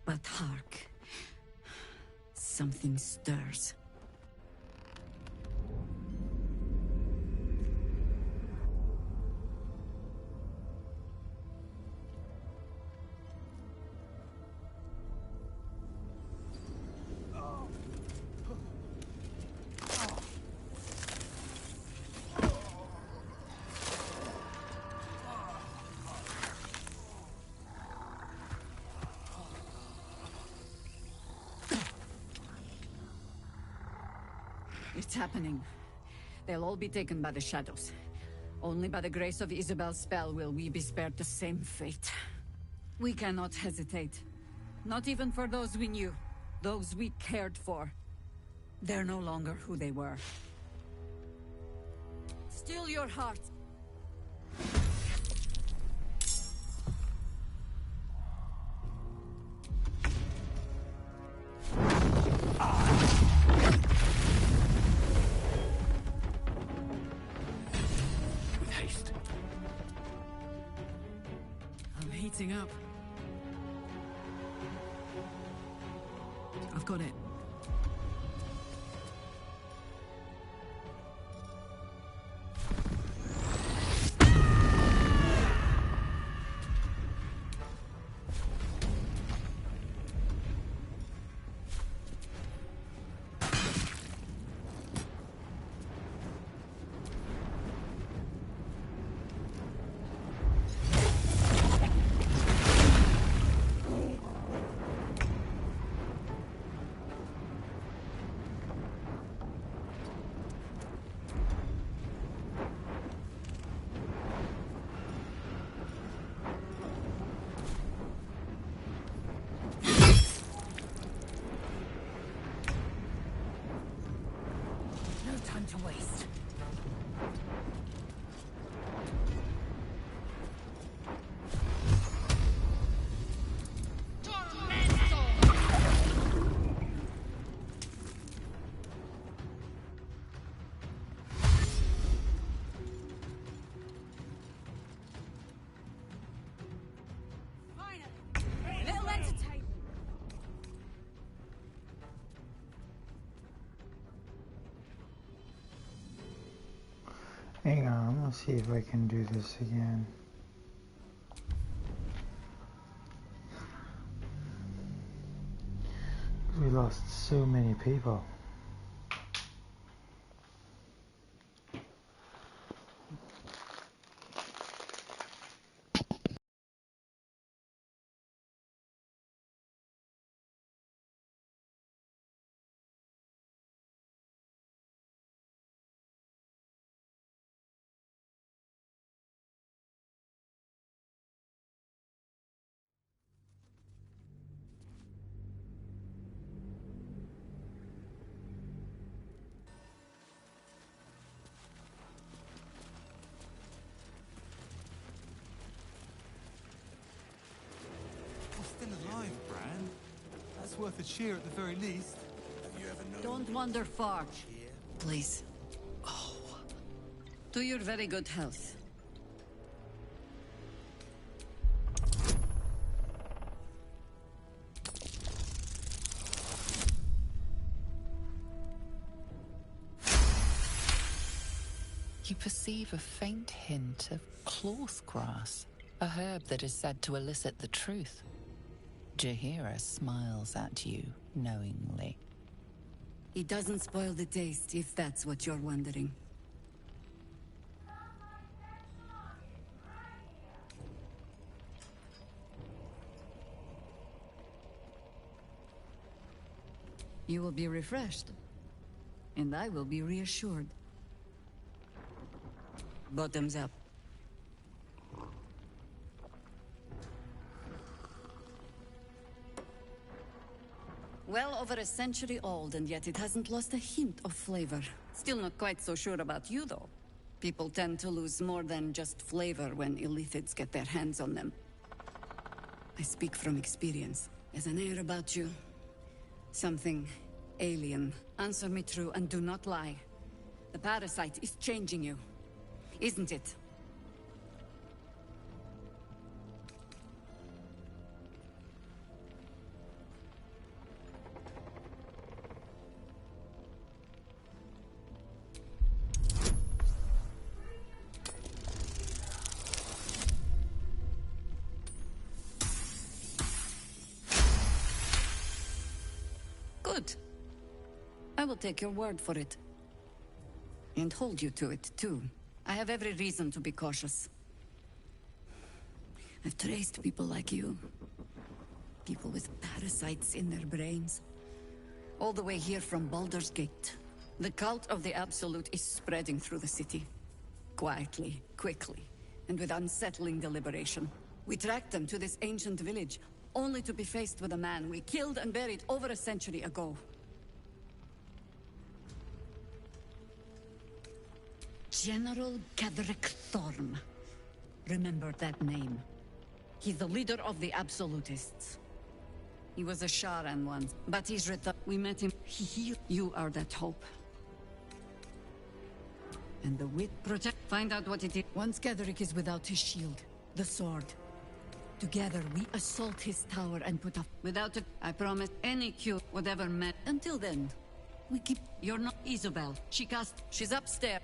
But hark. Something stirs. It's happening. They'll all be taken by the shadows. Only by the grace of Isabel's spell will we be spared the same fate. We cannot hesitate. Not even for those we knew. Those we cared for. They're no longer who they were. Still your heart. Up. I've got it. To waste. Hang on, let's see if I can do this again. We lost so many people. Worth a cheer at the very least. Have you ever known? Don't wander far, please. Oh. To your very good health. You perceive a faint hint of cloth grass, a herb that is said to elicit the truth. Jaheira smiles at you knowingly. It doesn't spoil the taste, if that's what you're wondering. You will be refreshed. And I will be reassured. Bottoms up. Well over a century old, and yet it hasn't lost a hint of flavor. Still not quite so sure about you, though. People tend to lose more than just flavor when illithids get their hands on them. I speak from experience. There's an air about you. Something alien. Answer me true and do not lie. The parasite is changing you, isn't it? Good. I will take your word for it. And hold you to it, too. I have every reason to be cautious. I've traced people like you. People with parasites in their brains. All the way here from Baldur's Gate. The cult of the Absolute is spreading through the city. Quietly, quickly, and with unsettling deliberation. We tracked them to this ancient village, only to be faced with a man we killed and buried over a century ago. General Ketheric Thorm. Remember that name. He's the leader of the Absolutists. He was a Sharan once, but he's returned. We met him. He healed. You are that hope. And the wit project. Find out what it is. Once Ketheric is without his shield, the sword. Together, we assault his tower and put up. Without it, I promise any cure, whatever met. Until then, we keep. You're not Isabel. She's upstairs.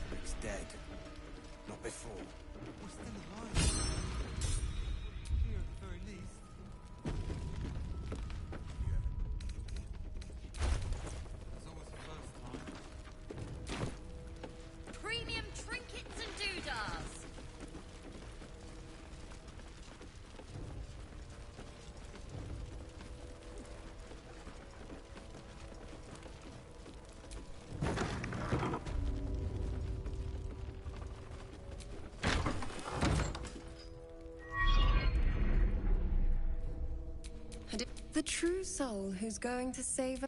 Rick's dead. Not before. We're still alive. Here at the very least. There's always a first time. Premium trinkets and doodahs. The true soul who's going to save...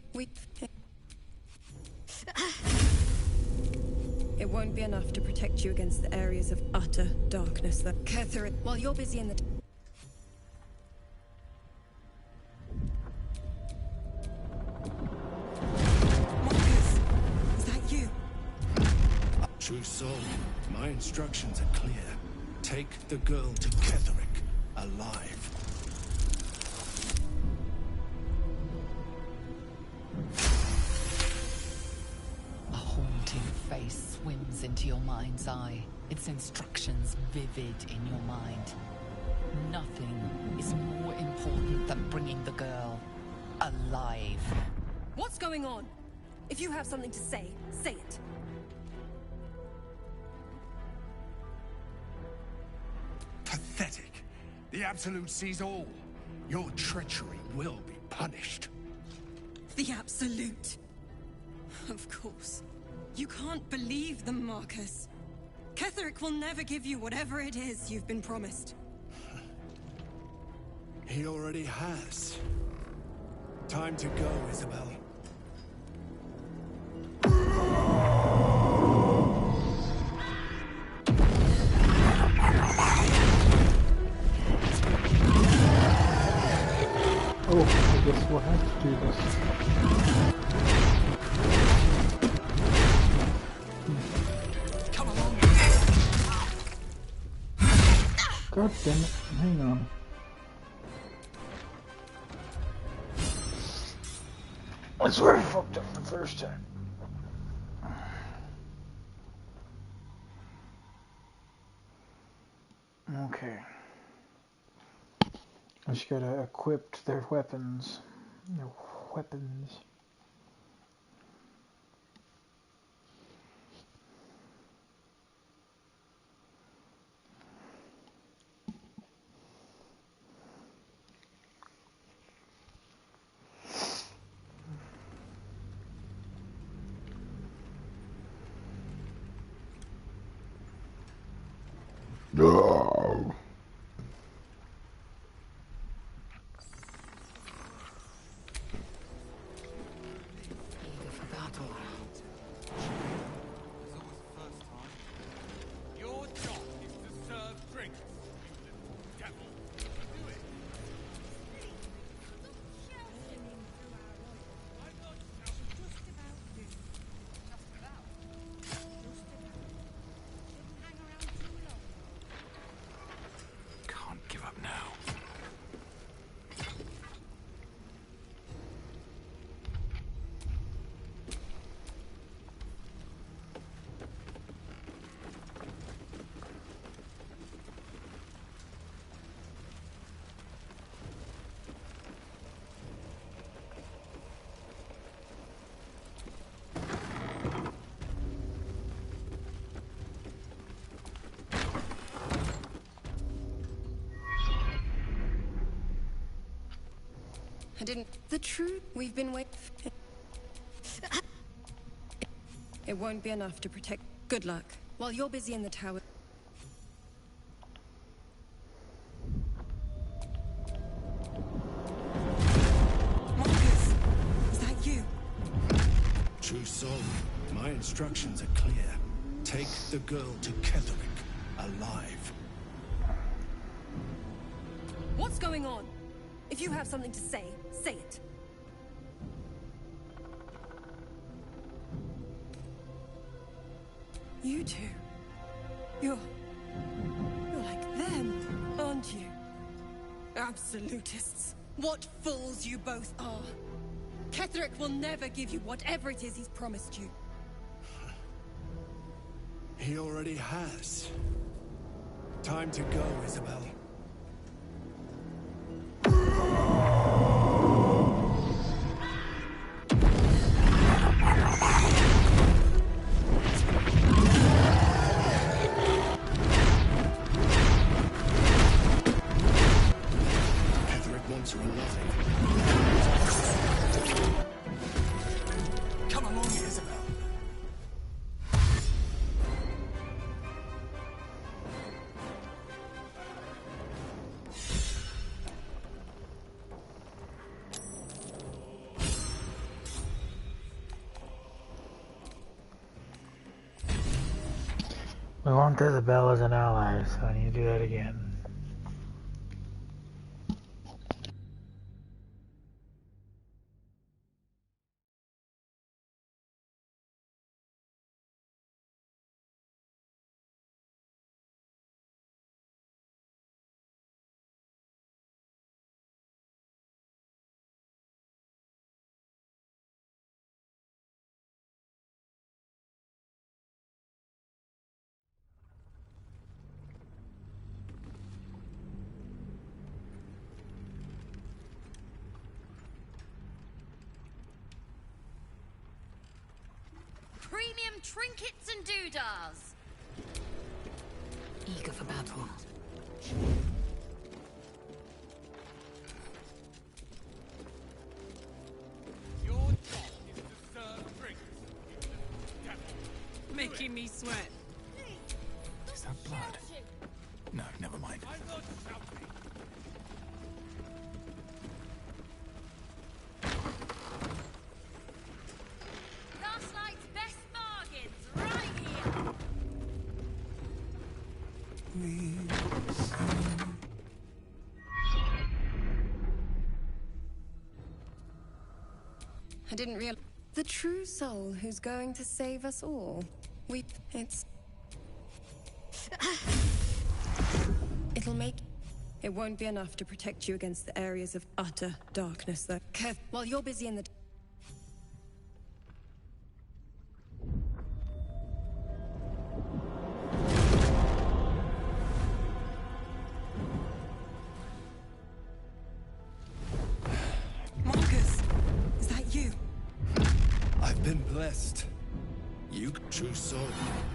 It won't be enough to protect you against the areas of utter darkness that... Catherine, while you're busy in the... Marcus, is that you? True soul, my instructions are clear. Take the girl to Ketheric, alive. A haunting face swims into your mind's eye, its instructions vivid in your mind. Nothing is more important than bringing the girl alive. What's going on? If you have something to say, say it. Pathetic. The Absolute sees all. Your treachery will be punished. The Absolute. Of course. You can't believe them, Marcus. Ketheric will never give you whatever it is you've been promised. He already has. Time to go, Isabel. Oh, I guess we'll have to do this. Come along. God damn it, hang on. That's where I fucked up the first time. Okay. I just gotta equip their weapons. Their weapons. No. Eager for battle. Your job is to serve drinks, you little devil. Do it. Can't give up now. I didn't. The truth. We've been waiting. It won't be enough to protect. Good luck. While you're busy in the tower. Marcus, is that you? True soul, my instructions are clear. Take the girl to Ketherick, alive. What's going on? If you have something to say, say it. You two. You're like them, aren't you? Absolutists. What fools you both are. Ketherick will never give you whatever it is he's promised you. He already has. Time to go, Isabel. Ketherick wants her alive. Come along, Isabel. We want Isabel as an ally, so I need to do that again. Premium trinkets and doodahs. Eager for battle. Your job is to serve drinks, you little devil. Making me sweat. Is that blood? No, never mind. I'm not shouting. Gaslight's best bargains, right here. I didn't realize. The true soul who's going to save us all. It's... It'll make... It won't be enough to protect you against the areas of utter darkness, though. Kev, while you're busy in the... Marcus, is that you? I've been blessed. You, true soul,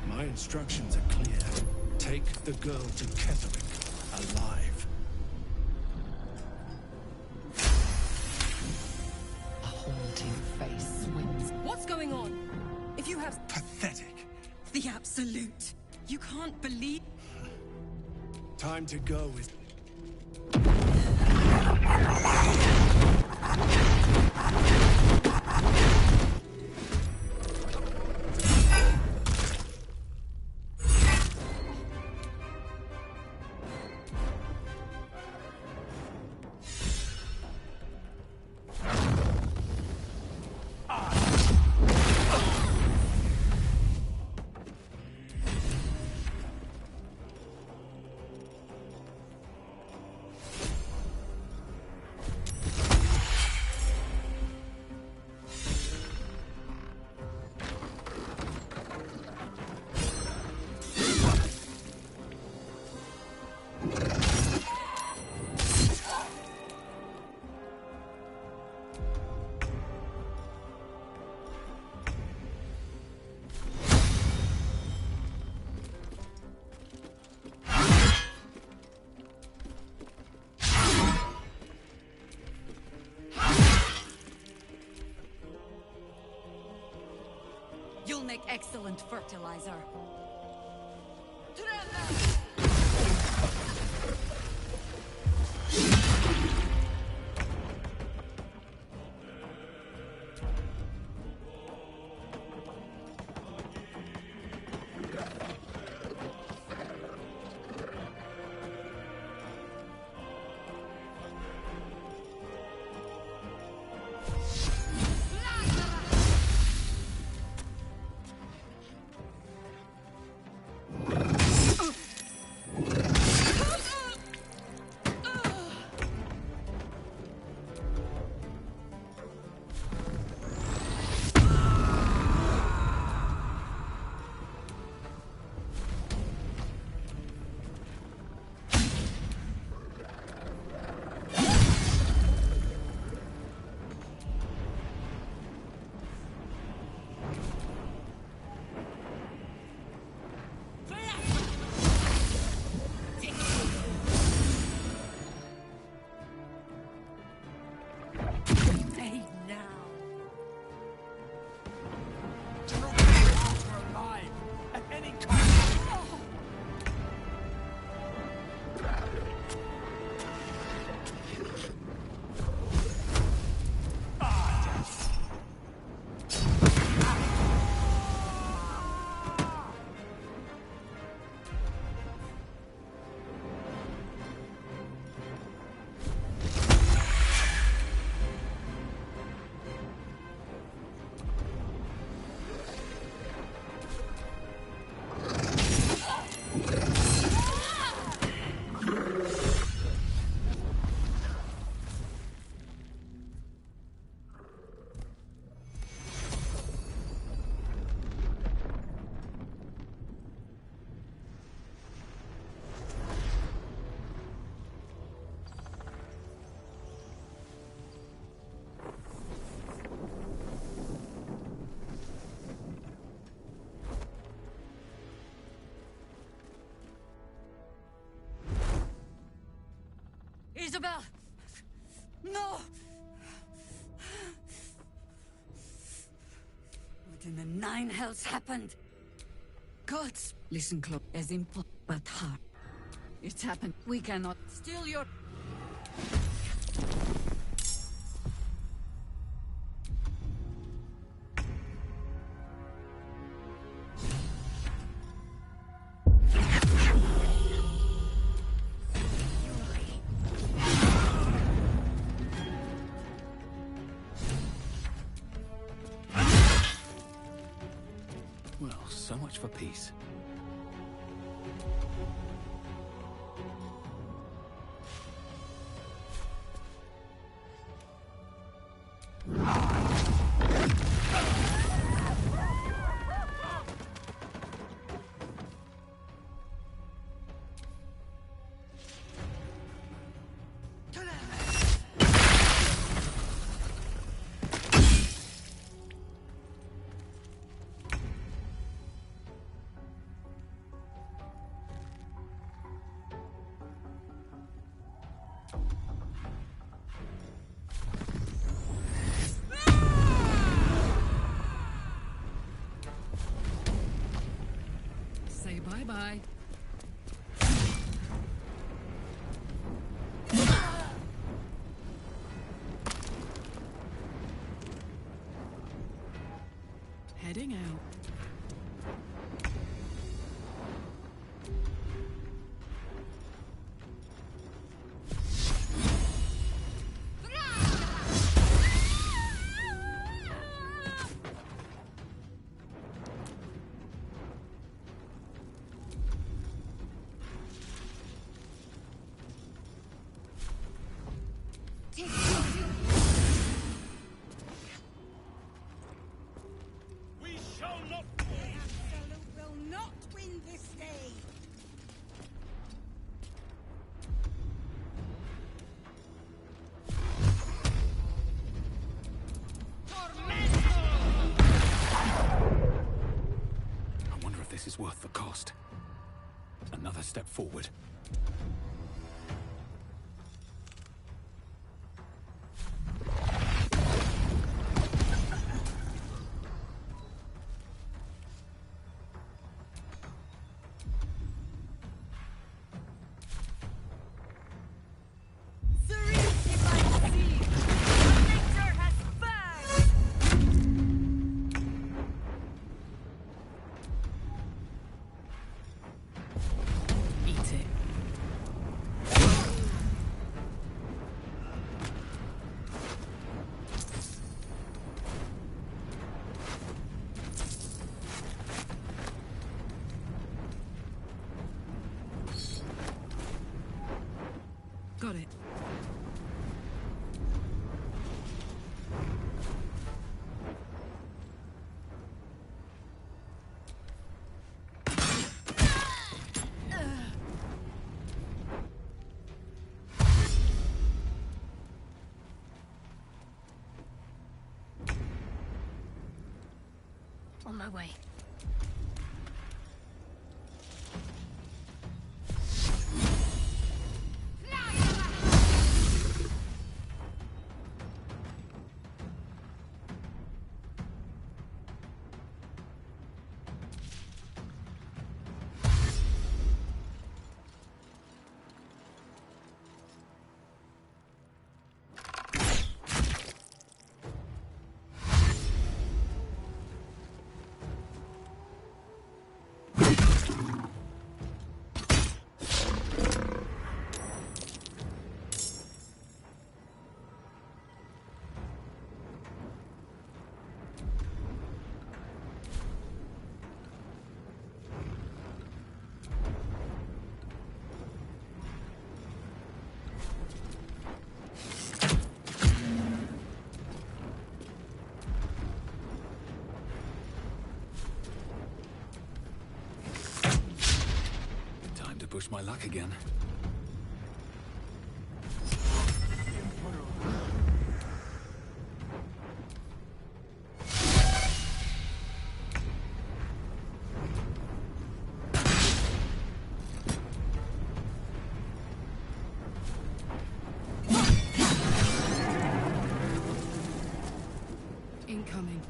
my instructions are clear. Take the girl to Ketherick, alive. A haunting face swims. What's going on? If you have... Pathetic. The absolute. You can't believe... Time to go with... You'll make excellent fertilizer. Isabel! No! What in the nine hells happened? Gods! Listen close. As important, but hard. It's happened. We cannot steal your... Well, so much for peace. Say bye-bye. Heading out. Is worth the cost. Another step forward. Got it. On my way. Push my luck again. Incoming.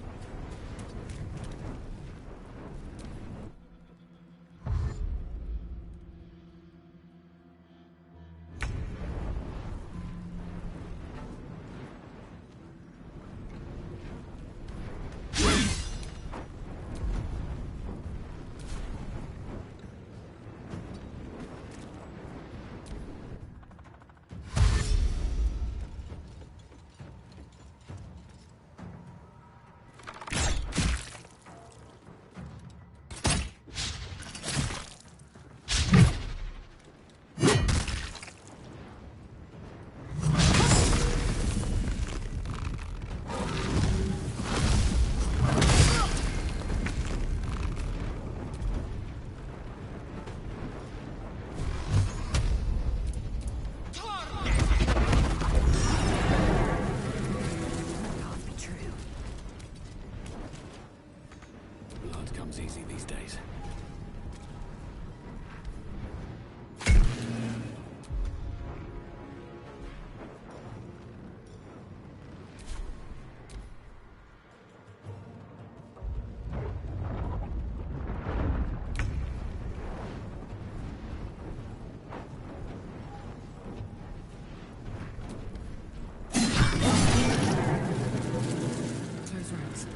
Easy these days. Close ranks.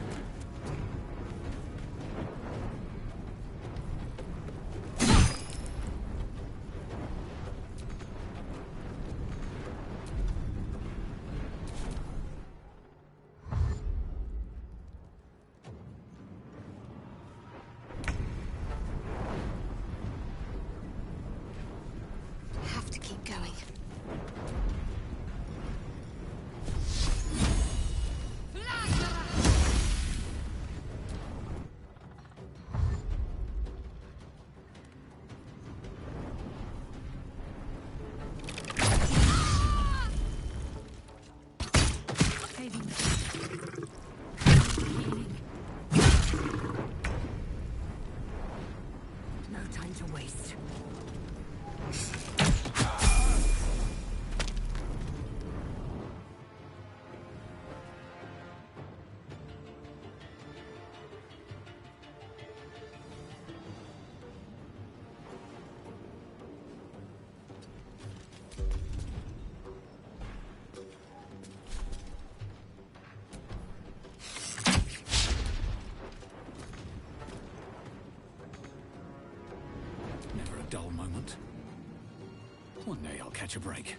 waste. Never a dull moment. One day I'll catch a break.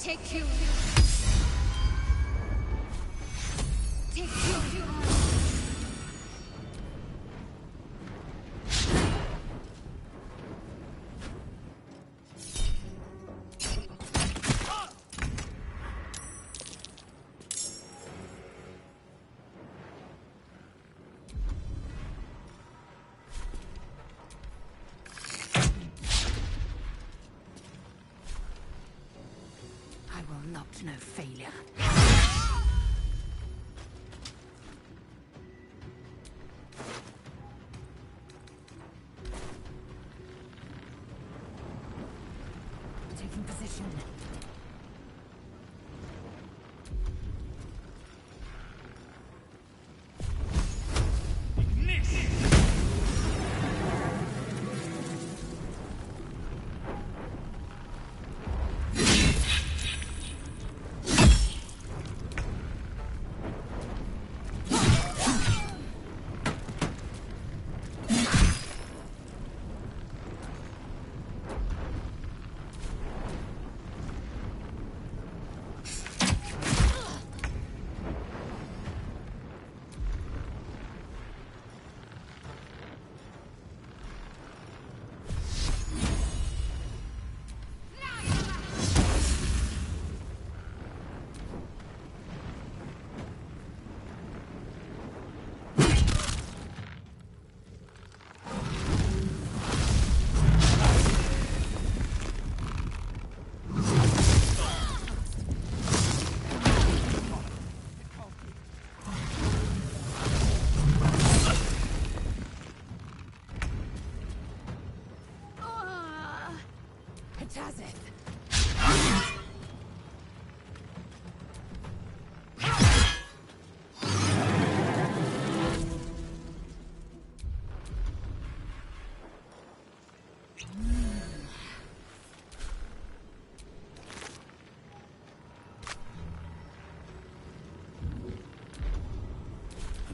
Take you. Take you. I will not know failure. Taking position.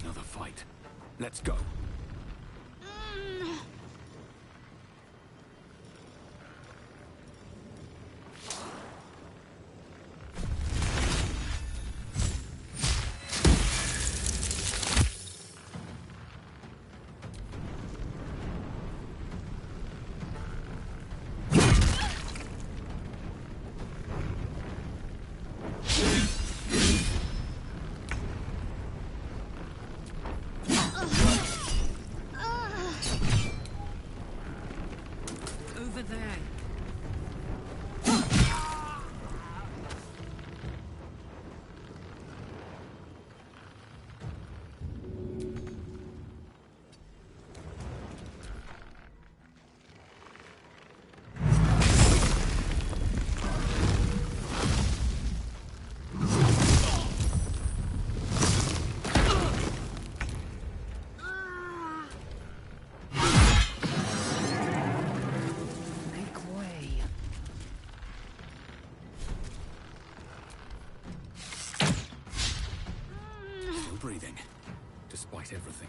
Another fight. Let's go. breathing, despite everything.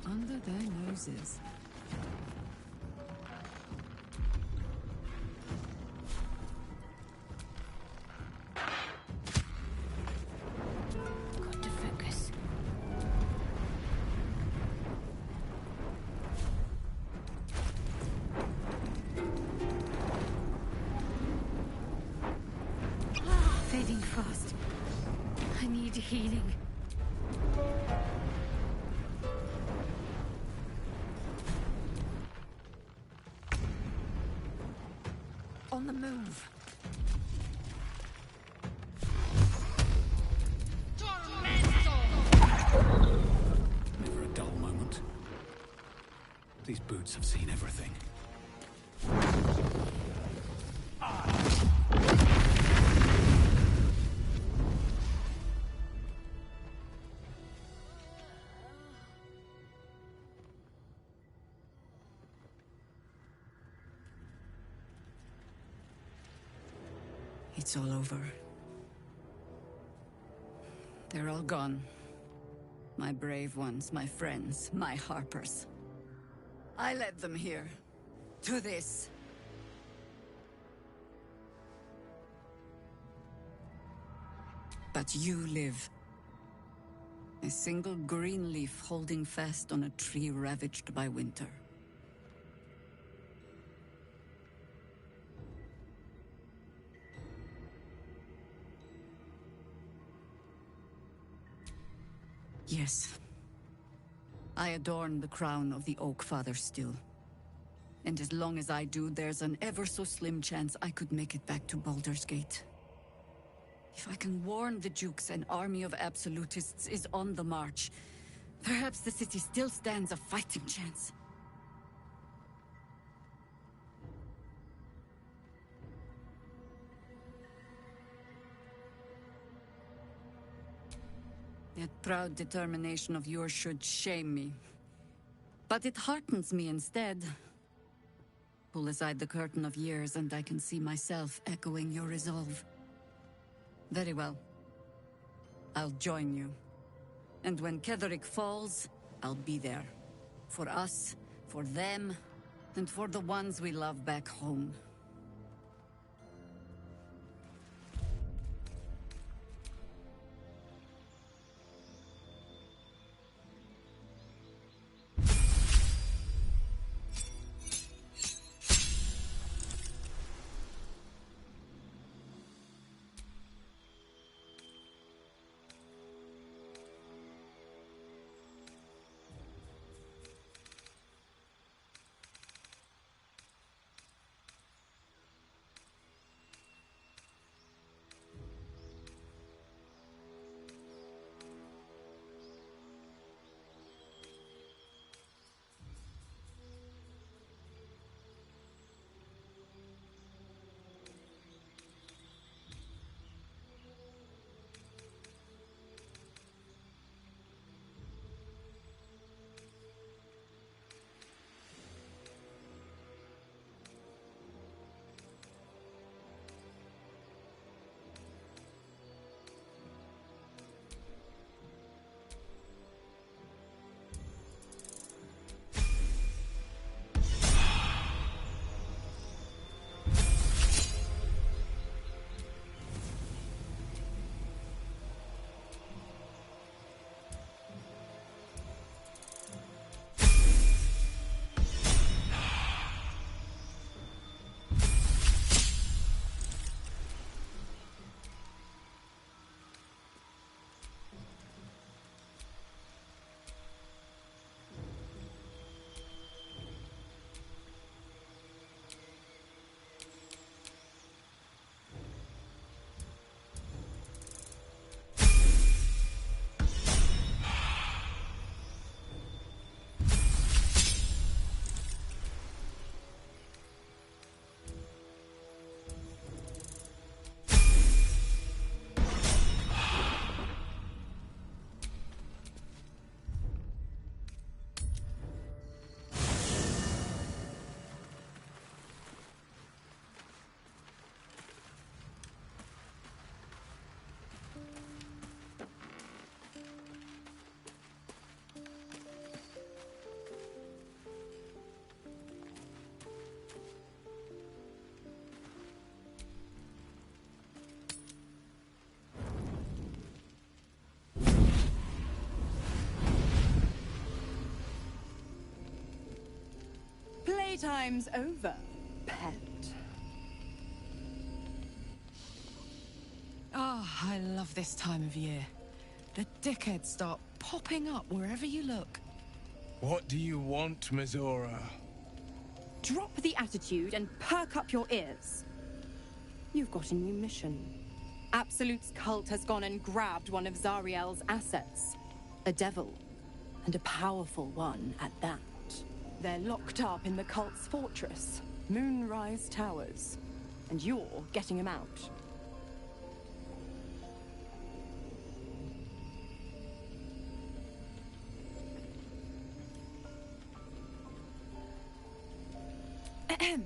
Under their noses. Got to focus. Fading fast. I need healing. On the move. Never a dull moment. These boots have seen everything. It's all over. They're all gone. My brave ones, my friends, my Harpers. I led them here. To this. But you live. A single green leaf holding fast on a tree ravaged by winter. Yes. I adorn the crown of the Oak Father still. And as long as I do, there's an ever so slim chance I could make it back to Baldur's Gate. If I can warn the Dukes an army of absolutists is on the march, perhaps the city still stands a fighting chance. That proud determination of yours should shame me. But it heartens me instead. Pull aside the curtain of years and I can see myself echoing your resolve. Very well. I'll join you. And when Ketheric falls, I'll be there. For us, for them, and for the ones we love back home. times over, pet. Oh, I love this time of year. The dickheads start popping up wherever you look. What do you want, Mizora? Drop the attitude and perk up your ears. You've got a new mission. Absolute's cult has gone and grabbed one of Zariel's assets. A devil. And a powerful one at that. They're locked up in the cult's fortress, Moonrise Towers. And you're getting him out. Ahem.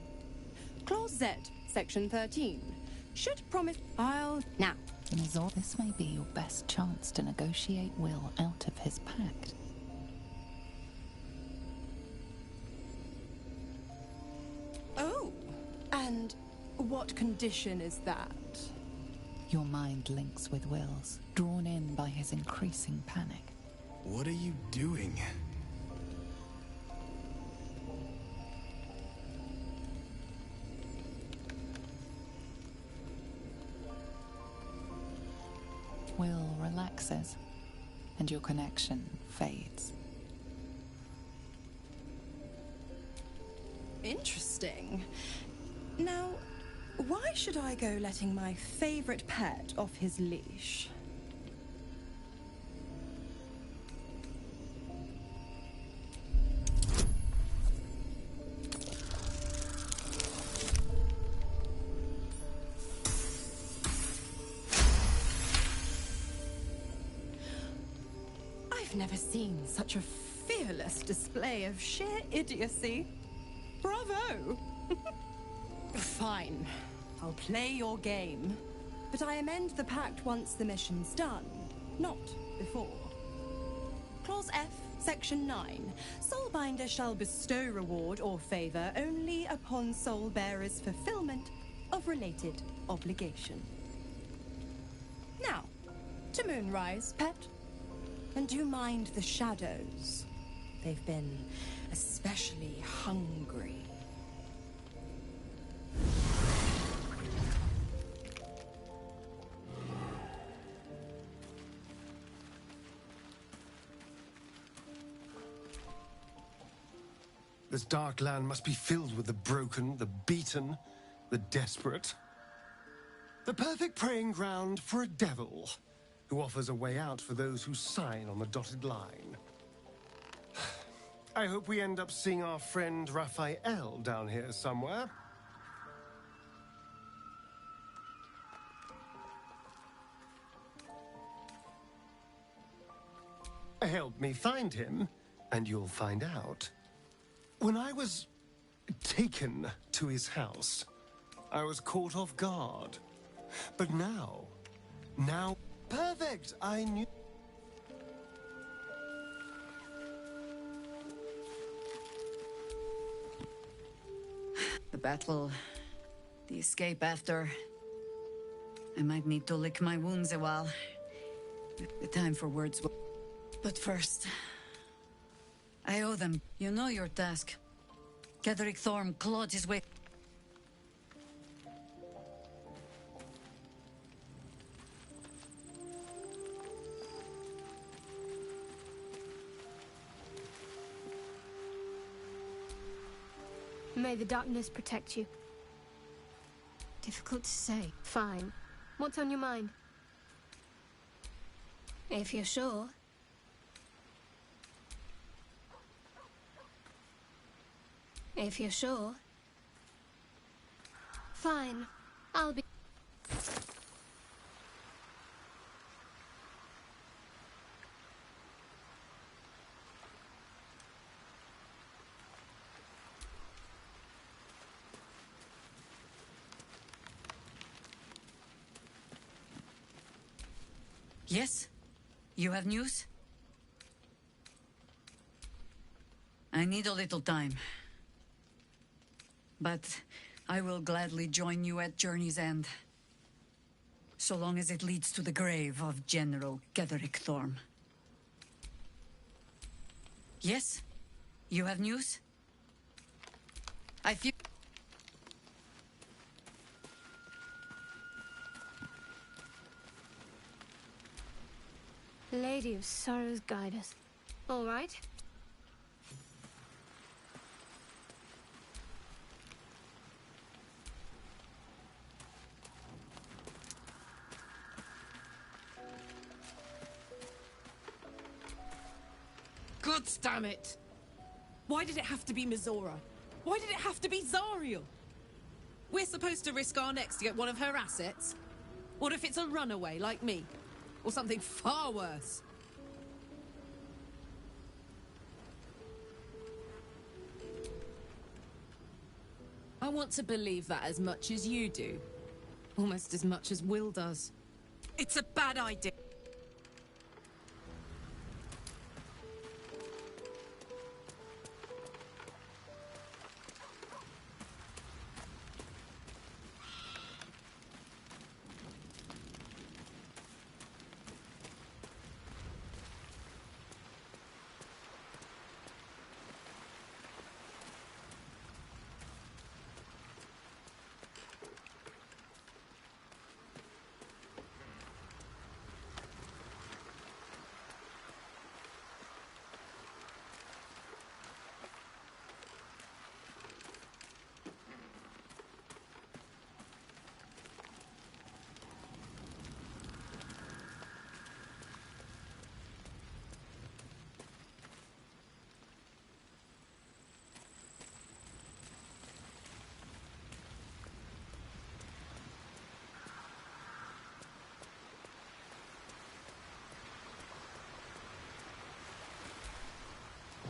Clause Z, Section 13. Should promise I'll... Now. Mizora, this may be your best chance to negotiate Will out of his pact. Oh, and what condition is that? Your mind links with Will's, drawn in by his increasing panic. What are you doing? Will relaxes, and your connection fades. Interesting. Now, why should I go letting my favorite pet off his leash? I've never seen such a fearless display of sheer idiocy. Bravo! Fine. I'll play your game. But I amend the pact once the mission's done, not before. Clause F, Section 9. Soulbinder shall bestow reward or favor only upon soul bearer's fulfillment of related obligation. Now, to Moonrise, pet. And do mind the shadows. They've been especially hungry. This dark land must be filled with the broken, the beaten, the desperate. The perfect preying ground for a devil who offers a way out for those who sign on the dotted line. I hope we end up seeing our friend Raphael down here somewhere. Help me find him, and you'll find out. When I was taken to his house, I was caught off guard. But now, perfect! I knew... The battle, the escape after. I might need to lick my wounds a while. The time for words. But first, I owe them. You know your task. Ketheric Thorm clawed his way. May the darkness protect you. Difficult to say. Fine. What's on your mind? If you're sure. If you're sure. Fine. I'll be... Yes? You have news? I need a little time. But I will gladly join you at Journey's End. So long as it leads to the grave of General Ketheric Thorm. Yes? You have news? I feel... Lady of Sorrows, guide us. All right. God damn it! Why did it have to be Mizora? Why did it have to be Zariel? We're supposed to risk our necks to get one of her assets? What if it's a runaway like me? Or something far worse? I want to believe that as much as you do. Almost as much as Will does. It's a bad idea.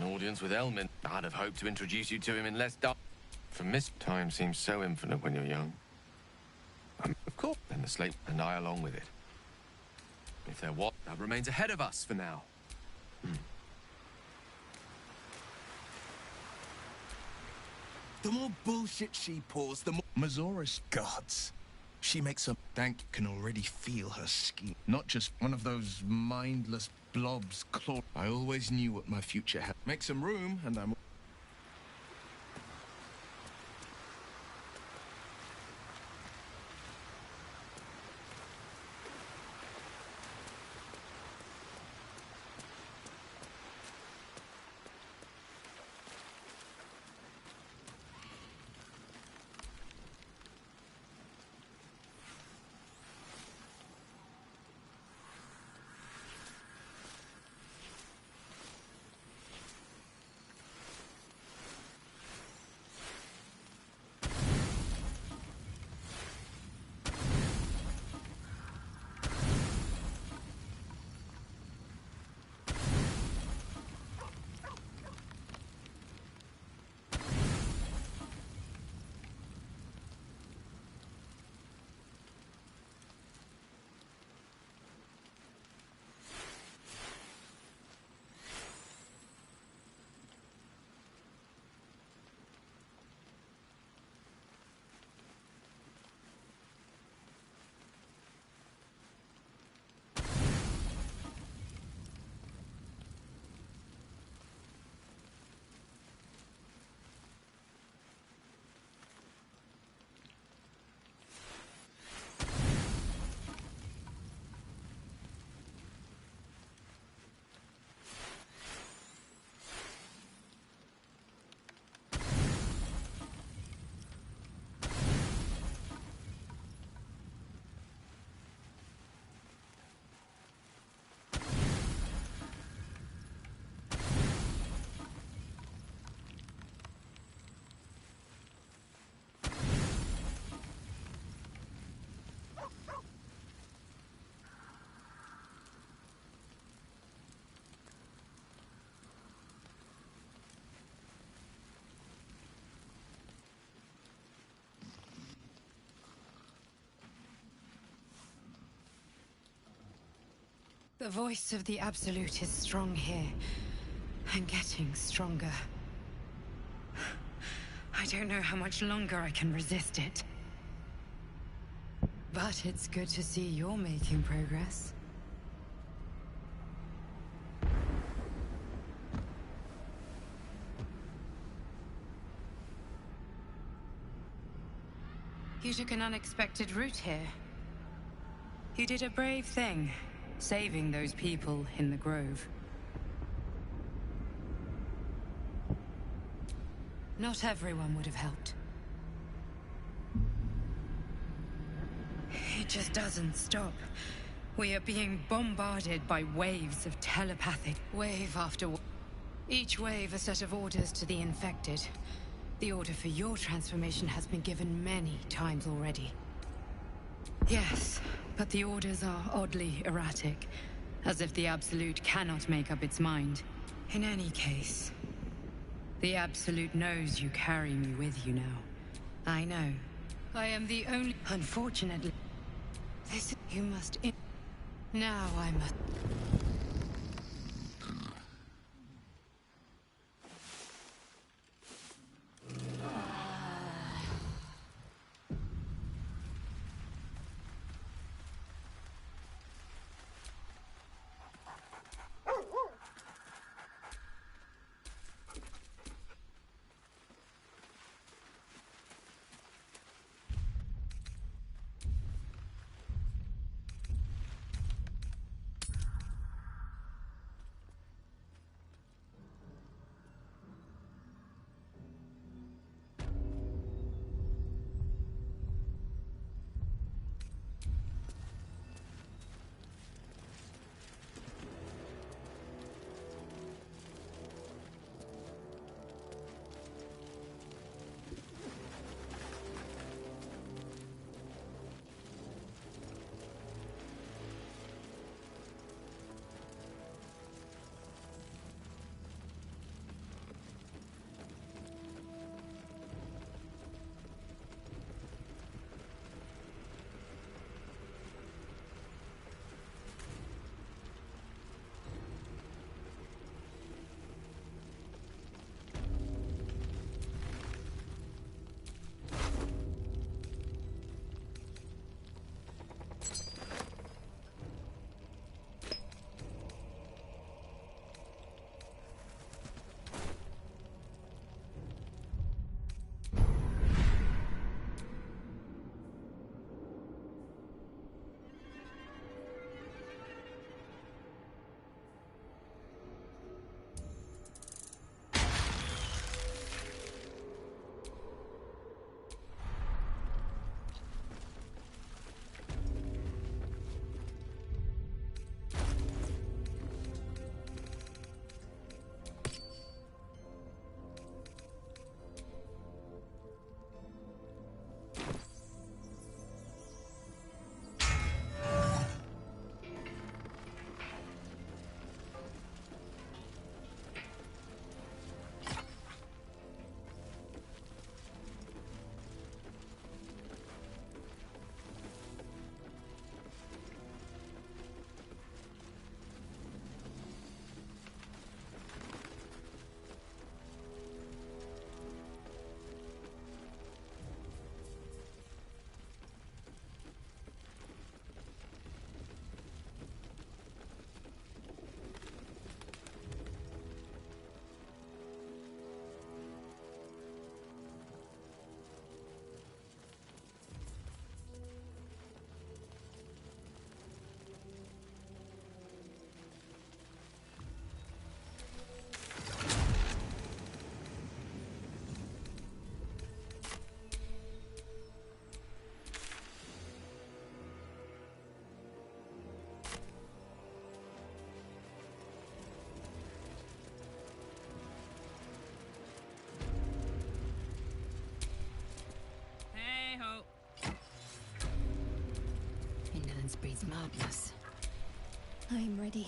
An audience with Elmin. I'd have hoped to introduce you to him in less dark. From this time seems so infinite when you're young. Of course, and the slate, and I along with it. If there was, that remains ahead of us for now. The more bullshit she pours, the more... Mazora's gods. She makes a... Dank can already feel her scheme. Not just one of those mindless blobs claw. I always knew what my future had. Make some room, and I'm... The voice of the Absolute is strong here, and getting stronger. I don't know how much longer I can resist it. But it's good to see you're making progress. took an unexpected route here. You did a brave thing, saving those people in the grove. Not everyone would have helped. It just doesn't stop. We are being bombarded by waves of telepathic... Wave after wave. Each wave a set of orders to the infected. The order for your transformation has been given many times already. Yes, but the orders are oddly erratic, as if the Absolute cannot make up its mind. In any case, the Absolute knows you carry me with you now. I know. I am the only... Unfortunately, this... You must... Now I must... Indolence breeds madness. I'm ready.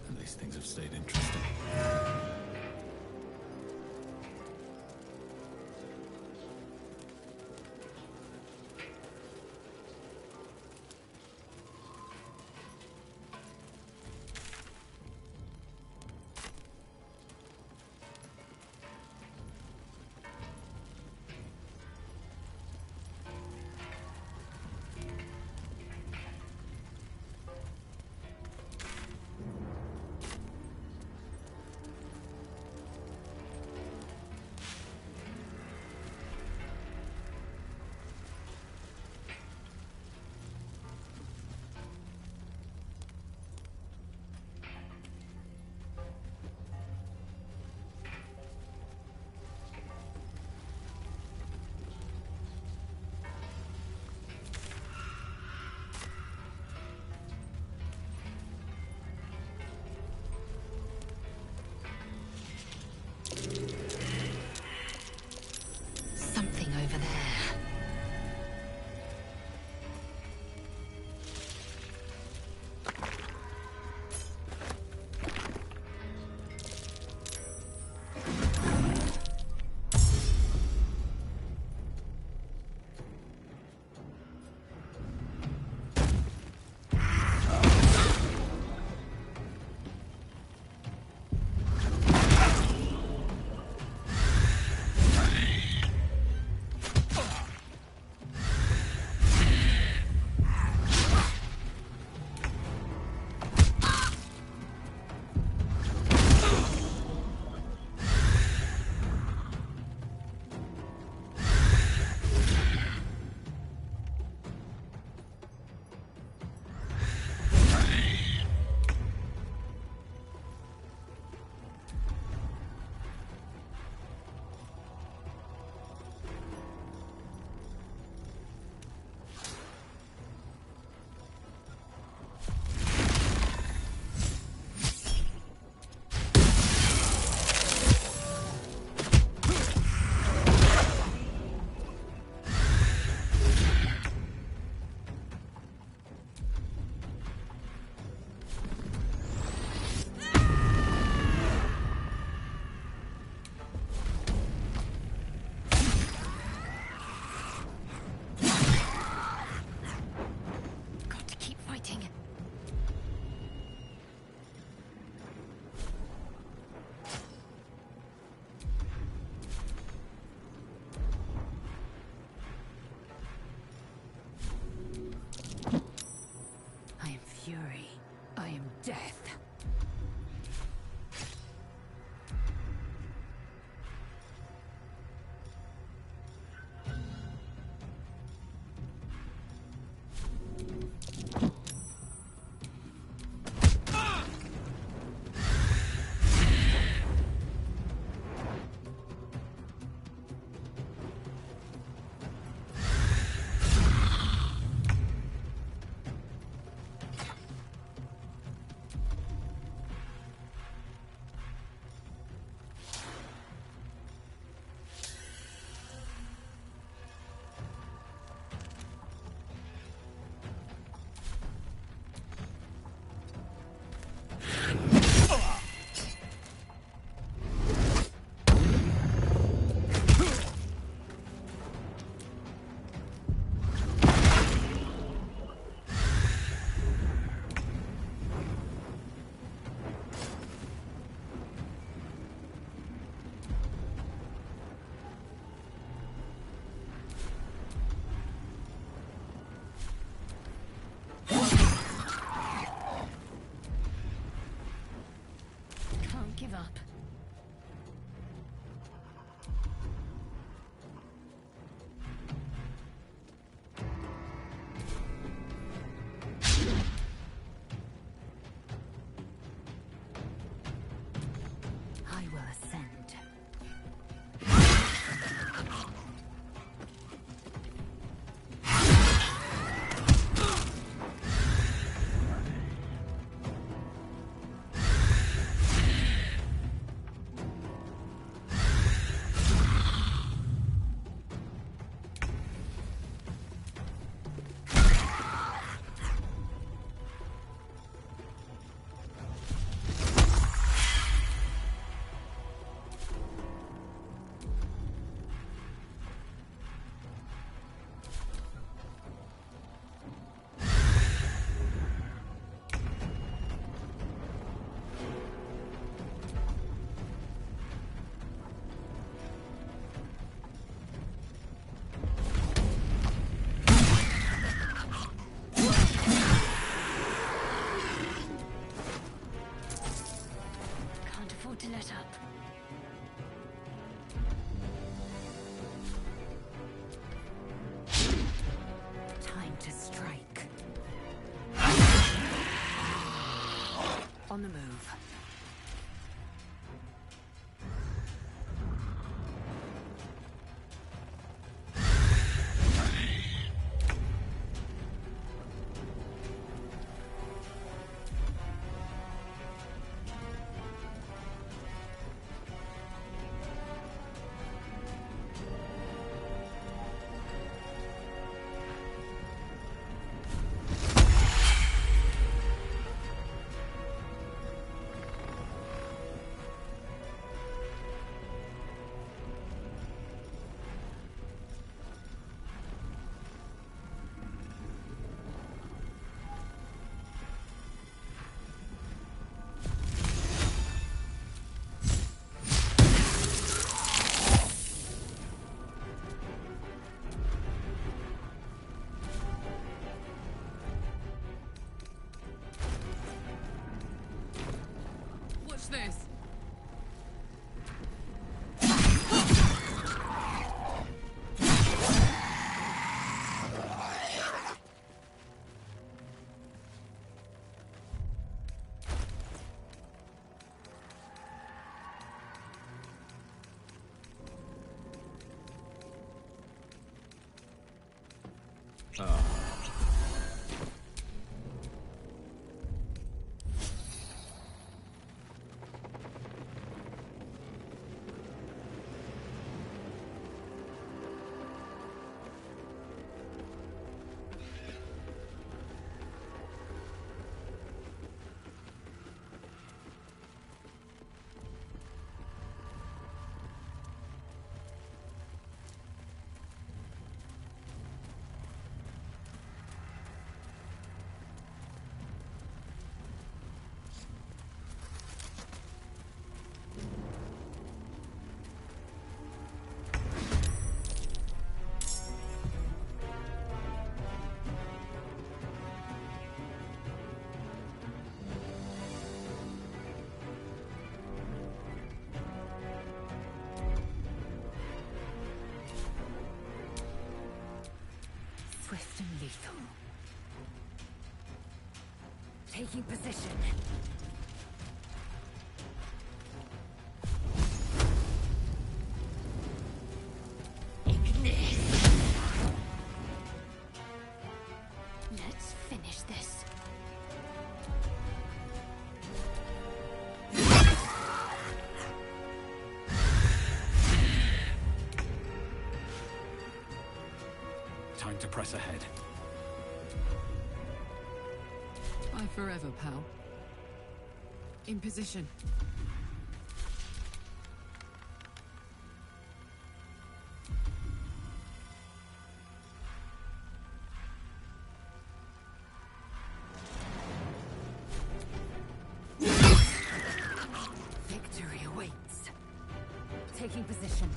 At least things have stayed interesting. On the move. What's this? Swift and lethal. Taking position. Let's finish this. Time to press ahead. Bye forever, pal. In position. Victory awaits. Taking position.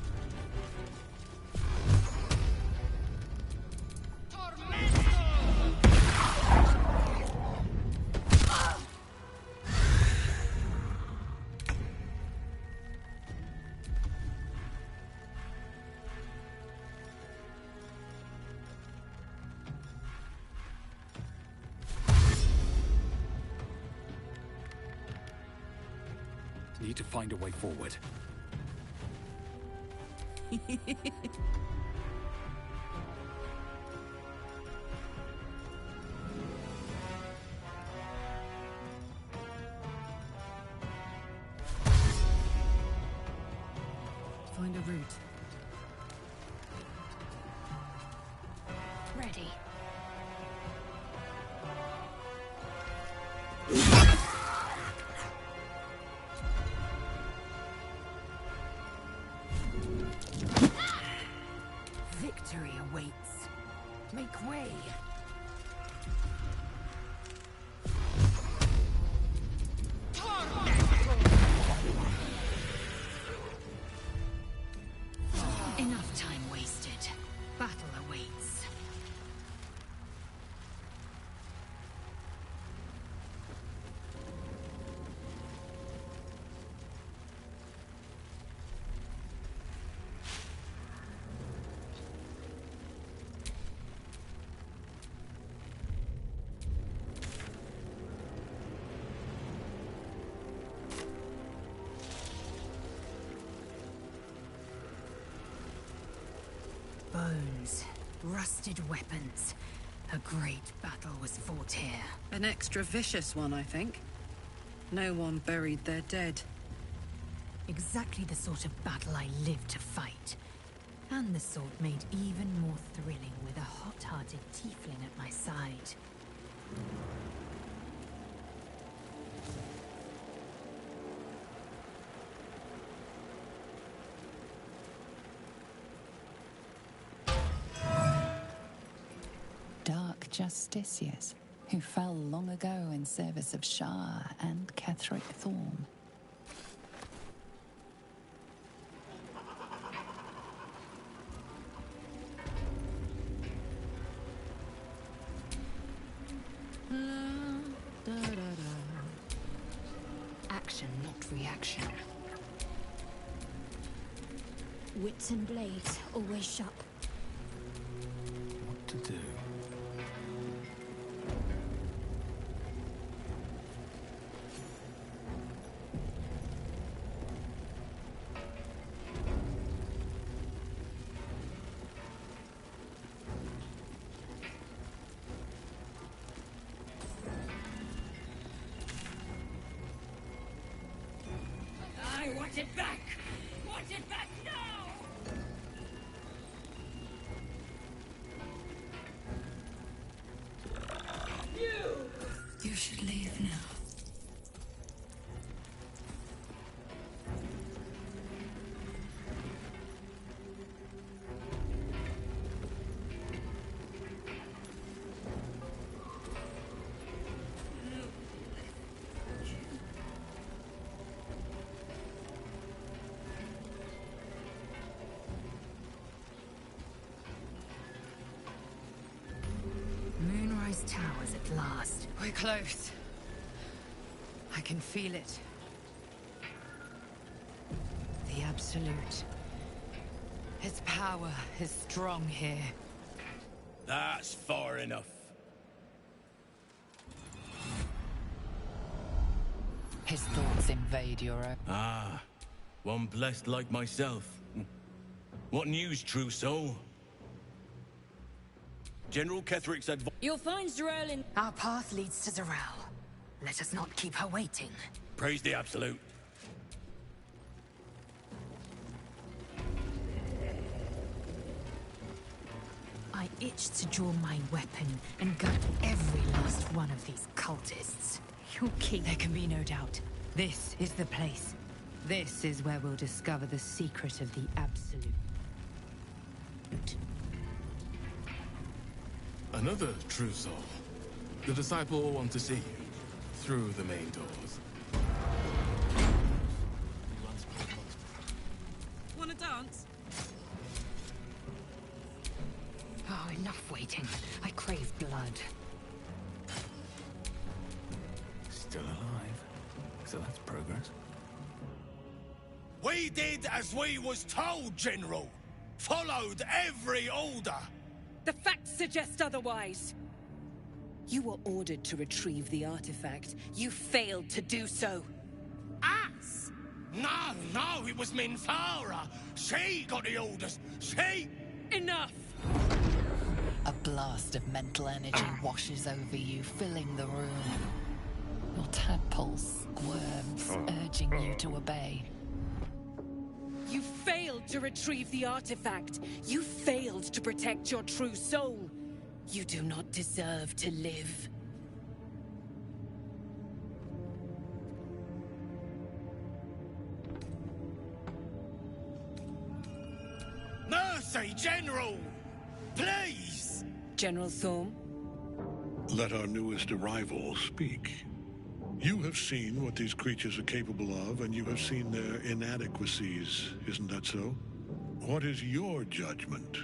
Need to find a way forward. Find a route. Ready. Victory awaits. Make way. Enough time wasted. Battle awaits. rusted weapons. A great battle was fought here. An extra vicious one, I think. No one buried their dead. Exactly the sort of battle I lived to fight. And the sort made even more thrilling with a hot-hearted tiefling at my side. Dark Justiciars, who fell long ago in service of Shah and Ketheric Thorm. Action, not reaction. Wits and blades, always sharp. What to do? I want it back! Want it back now! You should leave now. Moonrise Towers at last. We're close. I can feel it. The Absolute. Its power is strong here. That's far enough. His thoughts invade your own. Ah, one blessed like myself. What news, true soul? General Ketheric's advice. You'll find Zarel in... Our path leads to Zarel. Let us not keep her waiting. Praise the Absolute. I itched to draw my weapon and gut every last one of these cultists. You're key. There can be no doubt. This is the place. This is where we'll discover the secret of the Absolute. Another true soul. The disciple will want to see you through the main doors. Wanna dance? Oh, enough waiting. I crave blood. Still alive. So that's progress. We did as we was told, General. Followed every order. The facts suggest otherwise. You were ordered to retrieve the artifact. You failed to do so. Us? No, it was Minthara. She got the orders. She... Enough! A blast of mental energy washes over you, filling the room. Your tadpole squirms, urging you to obey. You failed to retrieve the artifact. You failed to protect your true soul. You do not deserve to live. Mercy, General! Please! General Thorm? Let our newest arrival speak. You have seen what these creatures are capable of, and you have seen their inadequacies, isn't that so? What is your judgment?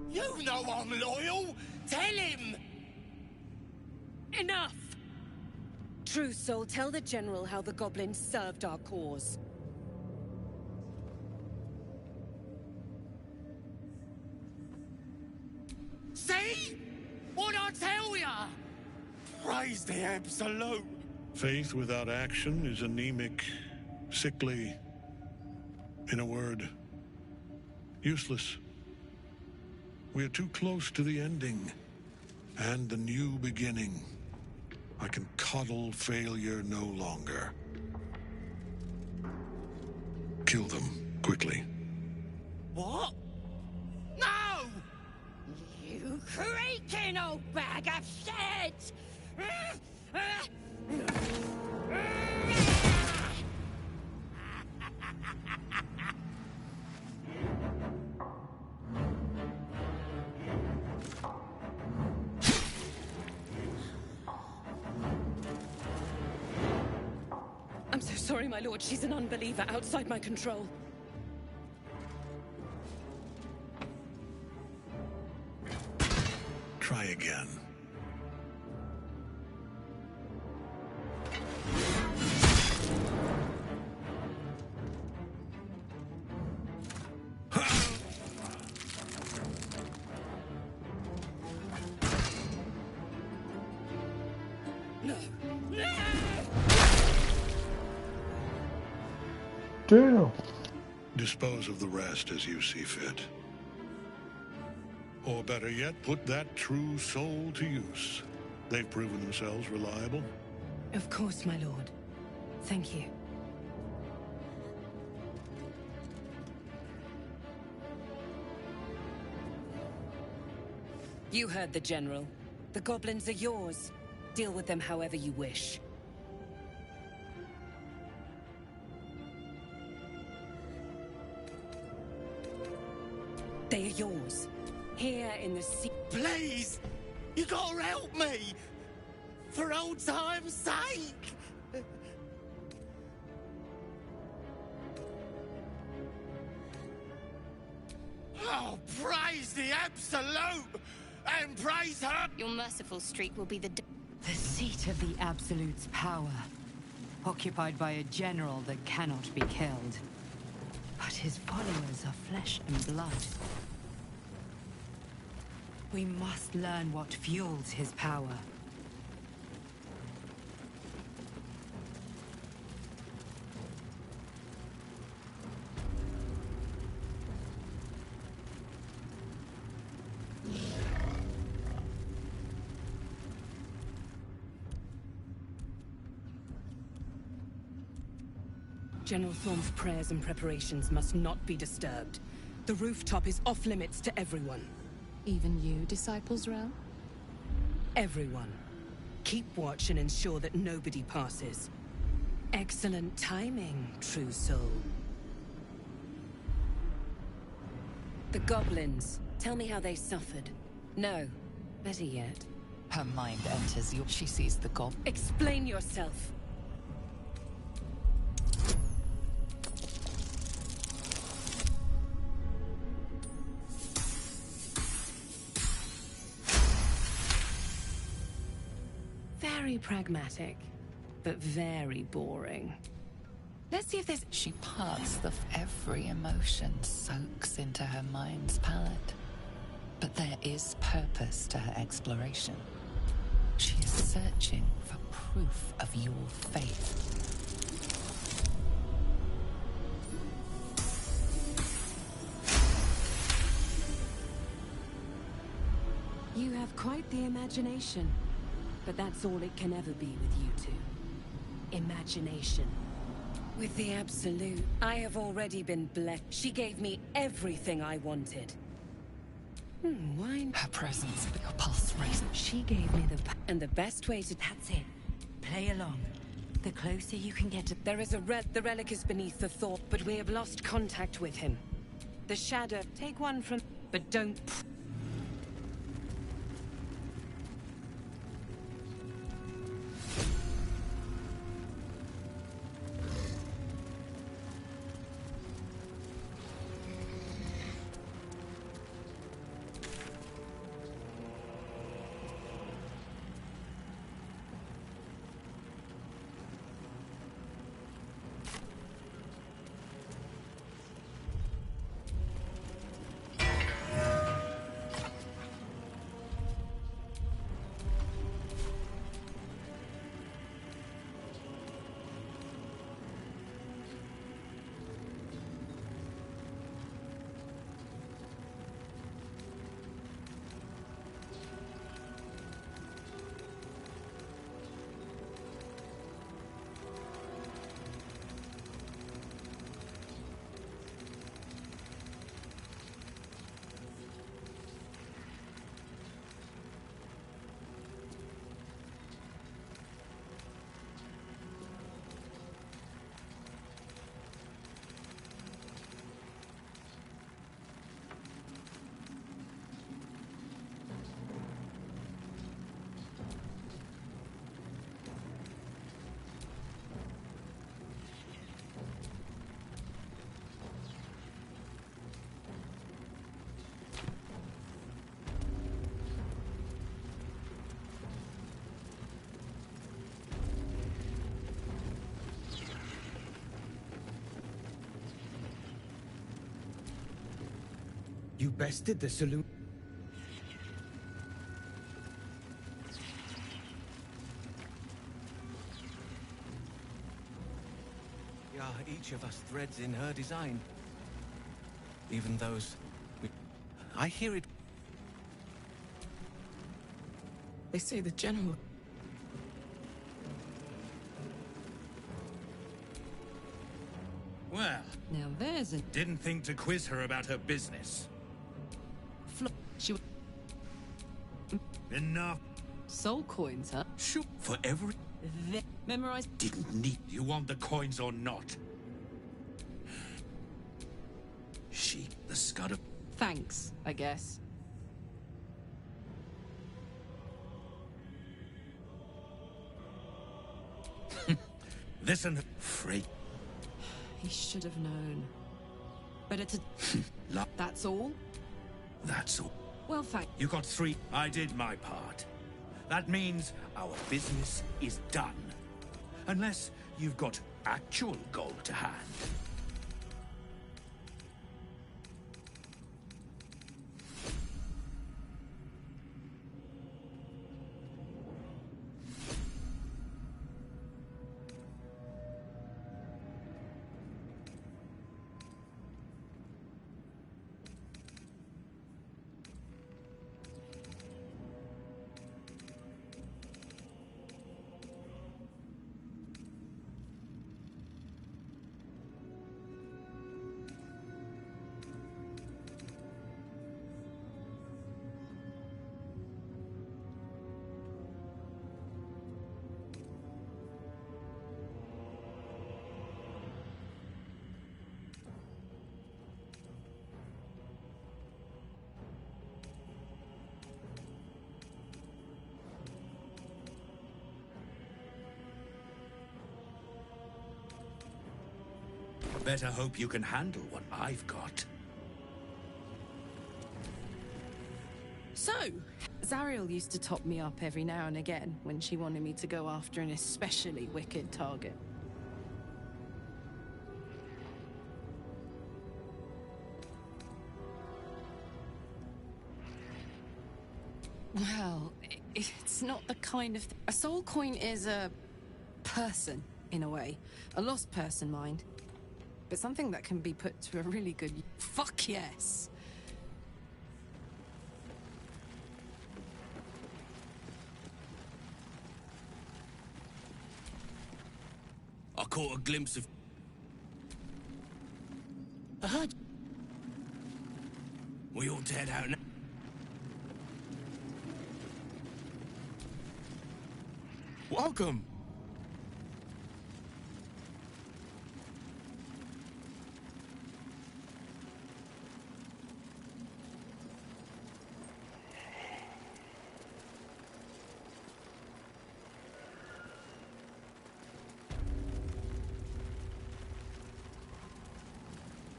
You know I'm loyal! Tell him! Enough! True soul, tell the General how the goblins served our cause. See? What'd I tell ya? Praise the Absolute. Faith without action is anemic, sickly, in a word, useless. We're too close to the ending. And the new beginning. I can coddle failure no longer. Kill them, quickly. What? No! You creaking old bag of shit! I'm so sorry, my lord. She's an unbeliever outside my control. Try again. No! No! Damn. Dispose of the rest as you see fit. Or better yet, put that true soul to use. They've proven themselves reliable. Of course, my lord. Thank you. You heard the General. The goblins are yours. Deal with them however you wish. They are yours. Here in the sea. Please! You gotta help me! For old time's sake! Oh, praise the Absolute! And praise her! Your merciful streak will be the seat of the Absolute's power, occupied by a general that cannot be killed. But his followers are flesh and blood. We must learn what fuels his power. General Thorm's prayers and preparations must not be disturbed. The rooftop is off limits to everyone. Even you, Disciples Realm? Everyone. Keep watch and ensure that nobody passes. Excellent timing, true soul. The goblins. Tell me how they suffered. No. Better yet. Her mind enters you. She sees the gob. Explain yourself. Very pragmatic, but very boring. Let's see if there's... She parts every emotion soaks into her mind's palette. But there is purpose to her exploration. She is searching for proof of your faith. You have quite the imagination. But that's all it can ever be with you two. Imagination. With the Absolute, I have already been blessed. She gave me everything I wanted. Why? Her presence, your pulse race. She gave me and the best way to... That's it. Play along. The closer you can get to... There is the relic is beneath the thought, but we have lost contact with him. The shadow... Take one from... But don't... You bested the saloon. Yeah, each of us threads in her design. Even those... I hear it. They say the general... Well, Now there's a... didn't think to quiz her about her business. She... Enough. Soul coins, huh? Sure. For every... Memorize... Didn't need... You want the coins or not? She... The scud of... Thanks, I guess. This and... Freak. He should have known. But it's a... That's all? That's all. Well, thank... You got 3. I did my part. That means our business is done. Unless you've got actual gold to hand. Better hope you can handle what I've got. So, Zariel used to top me up every now and again when she wanted me to go after an especially wicked target. Well, it's not the kind of... A soul coin is a person, in a way. A lost person, mind. But something that can be put to a really good... Fuck yes! I caught a glimpse of... I heard... We ought to head out now. Welcome!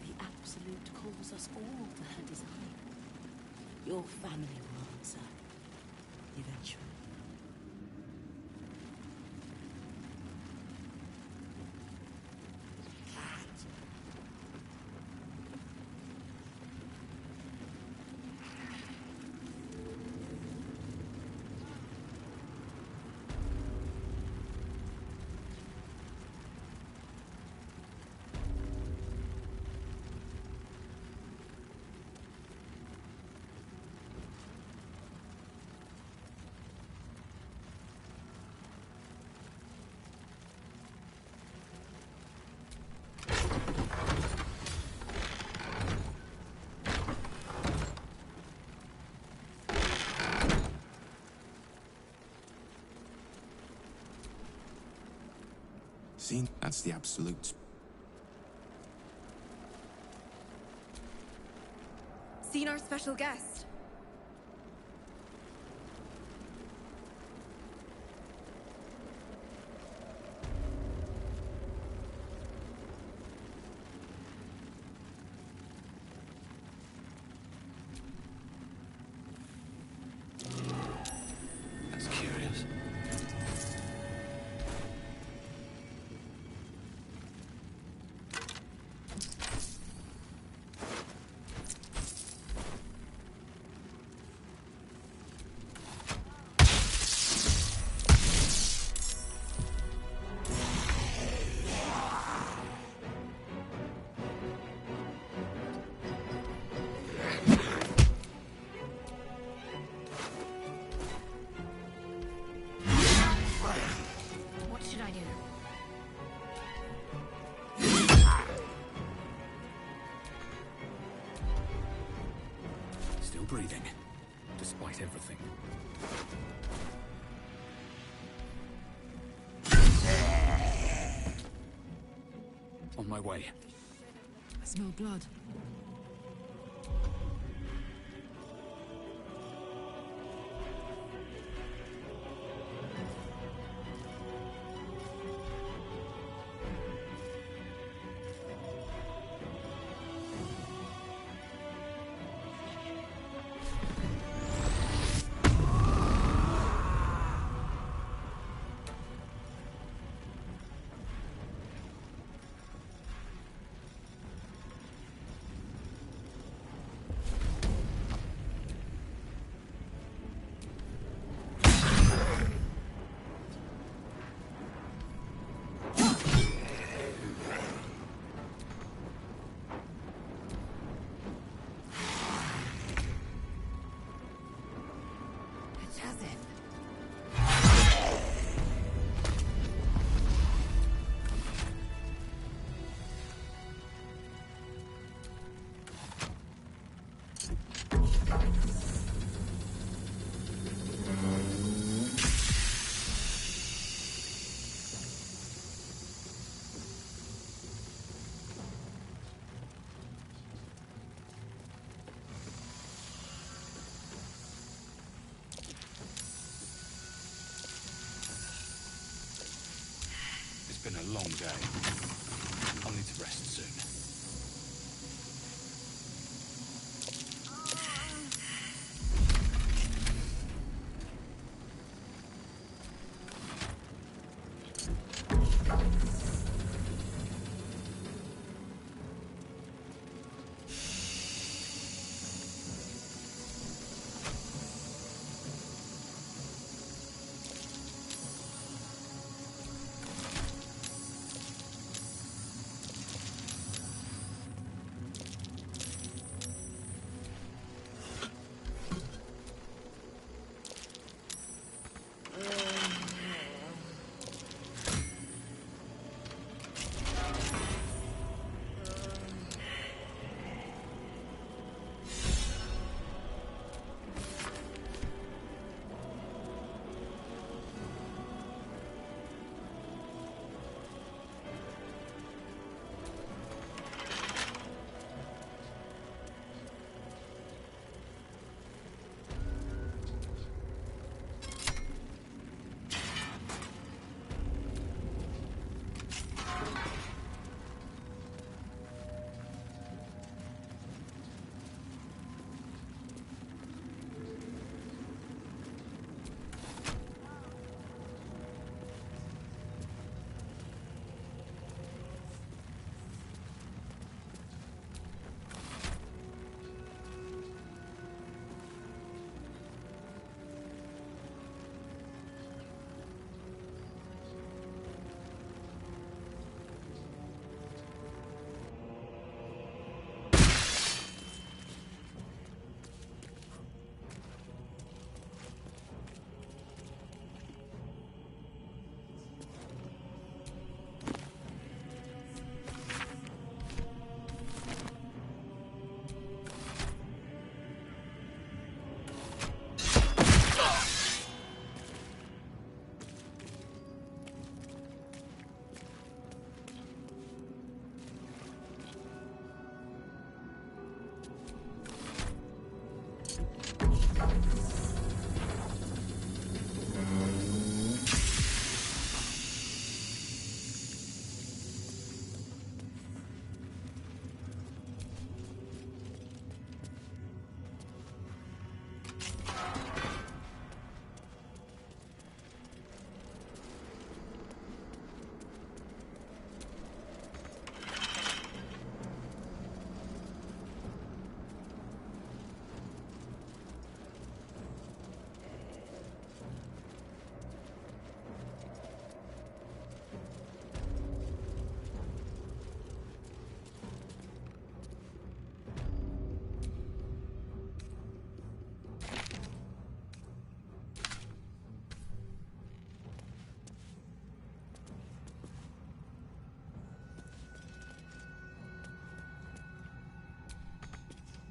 The Absolute calls us all to her design. Your family will answer. Eventually. See, that's the absolute. Seen our special guest. That's curious. breathing, despite everything. On my way. I smell blood. It's been a long day. I'll need to rest soon.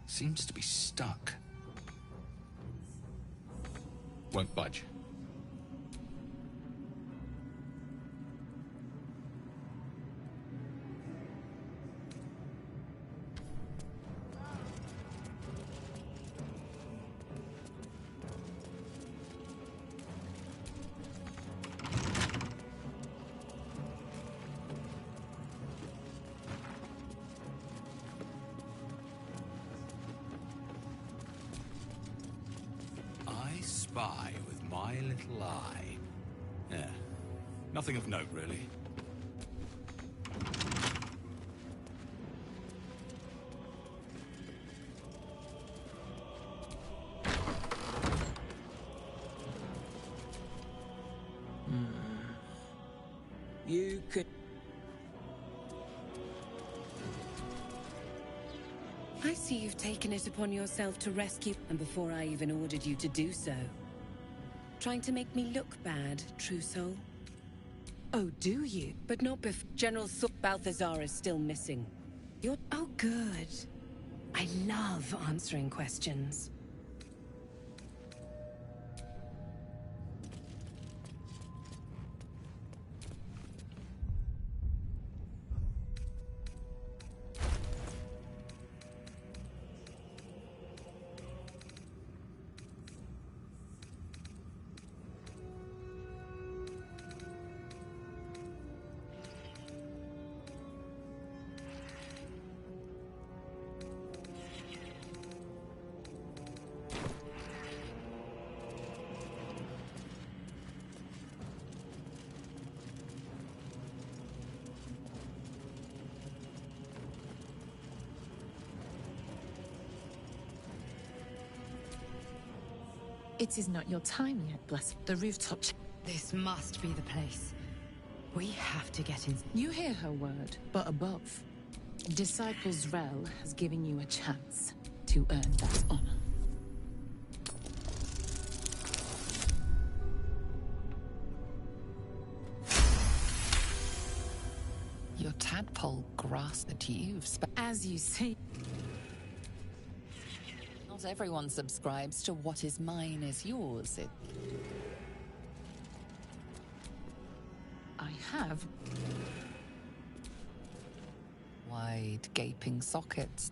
Seems to be stuck. won't budge. Spy with my little eye. Yeah, nothing of note, really. You could... I see you've taken it upon yourself to rescue, and before I even ordered you to do so. Trying to make me look bad, true soul? Oh, do you? But not before. General Balthazar is still missing. You're... Oh, good. I love answering questions. It is not your time yet, bless the rooftop. This must be the place. We have to get in. You hear her word, but above. Disciples Rel has given you a chance to earn that honor. Your tadpole grasped that you've as you see. Not everyone subscribes to what is mine is yours. I have wide gaping sockets.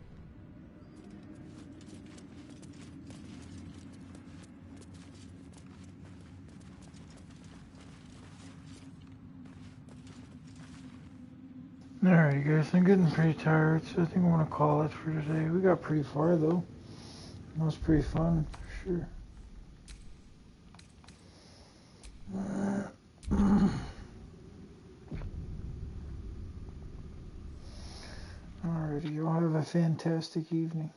Alright guys, I'm getting pretty tired, so I think I'm going to call it for today. We got pretty far though. That was pretty fun, for sure. Alrighty, y'all have a fantastic evening.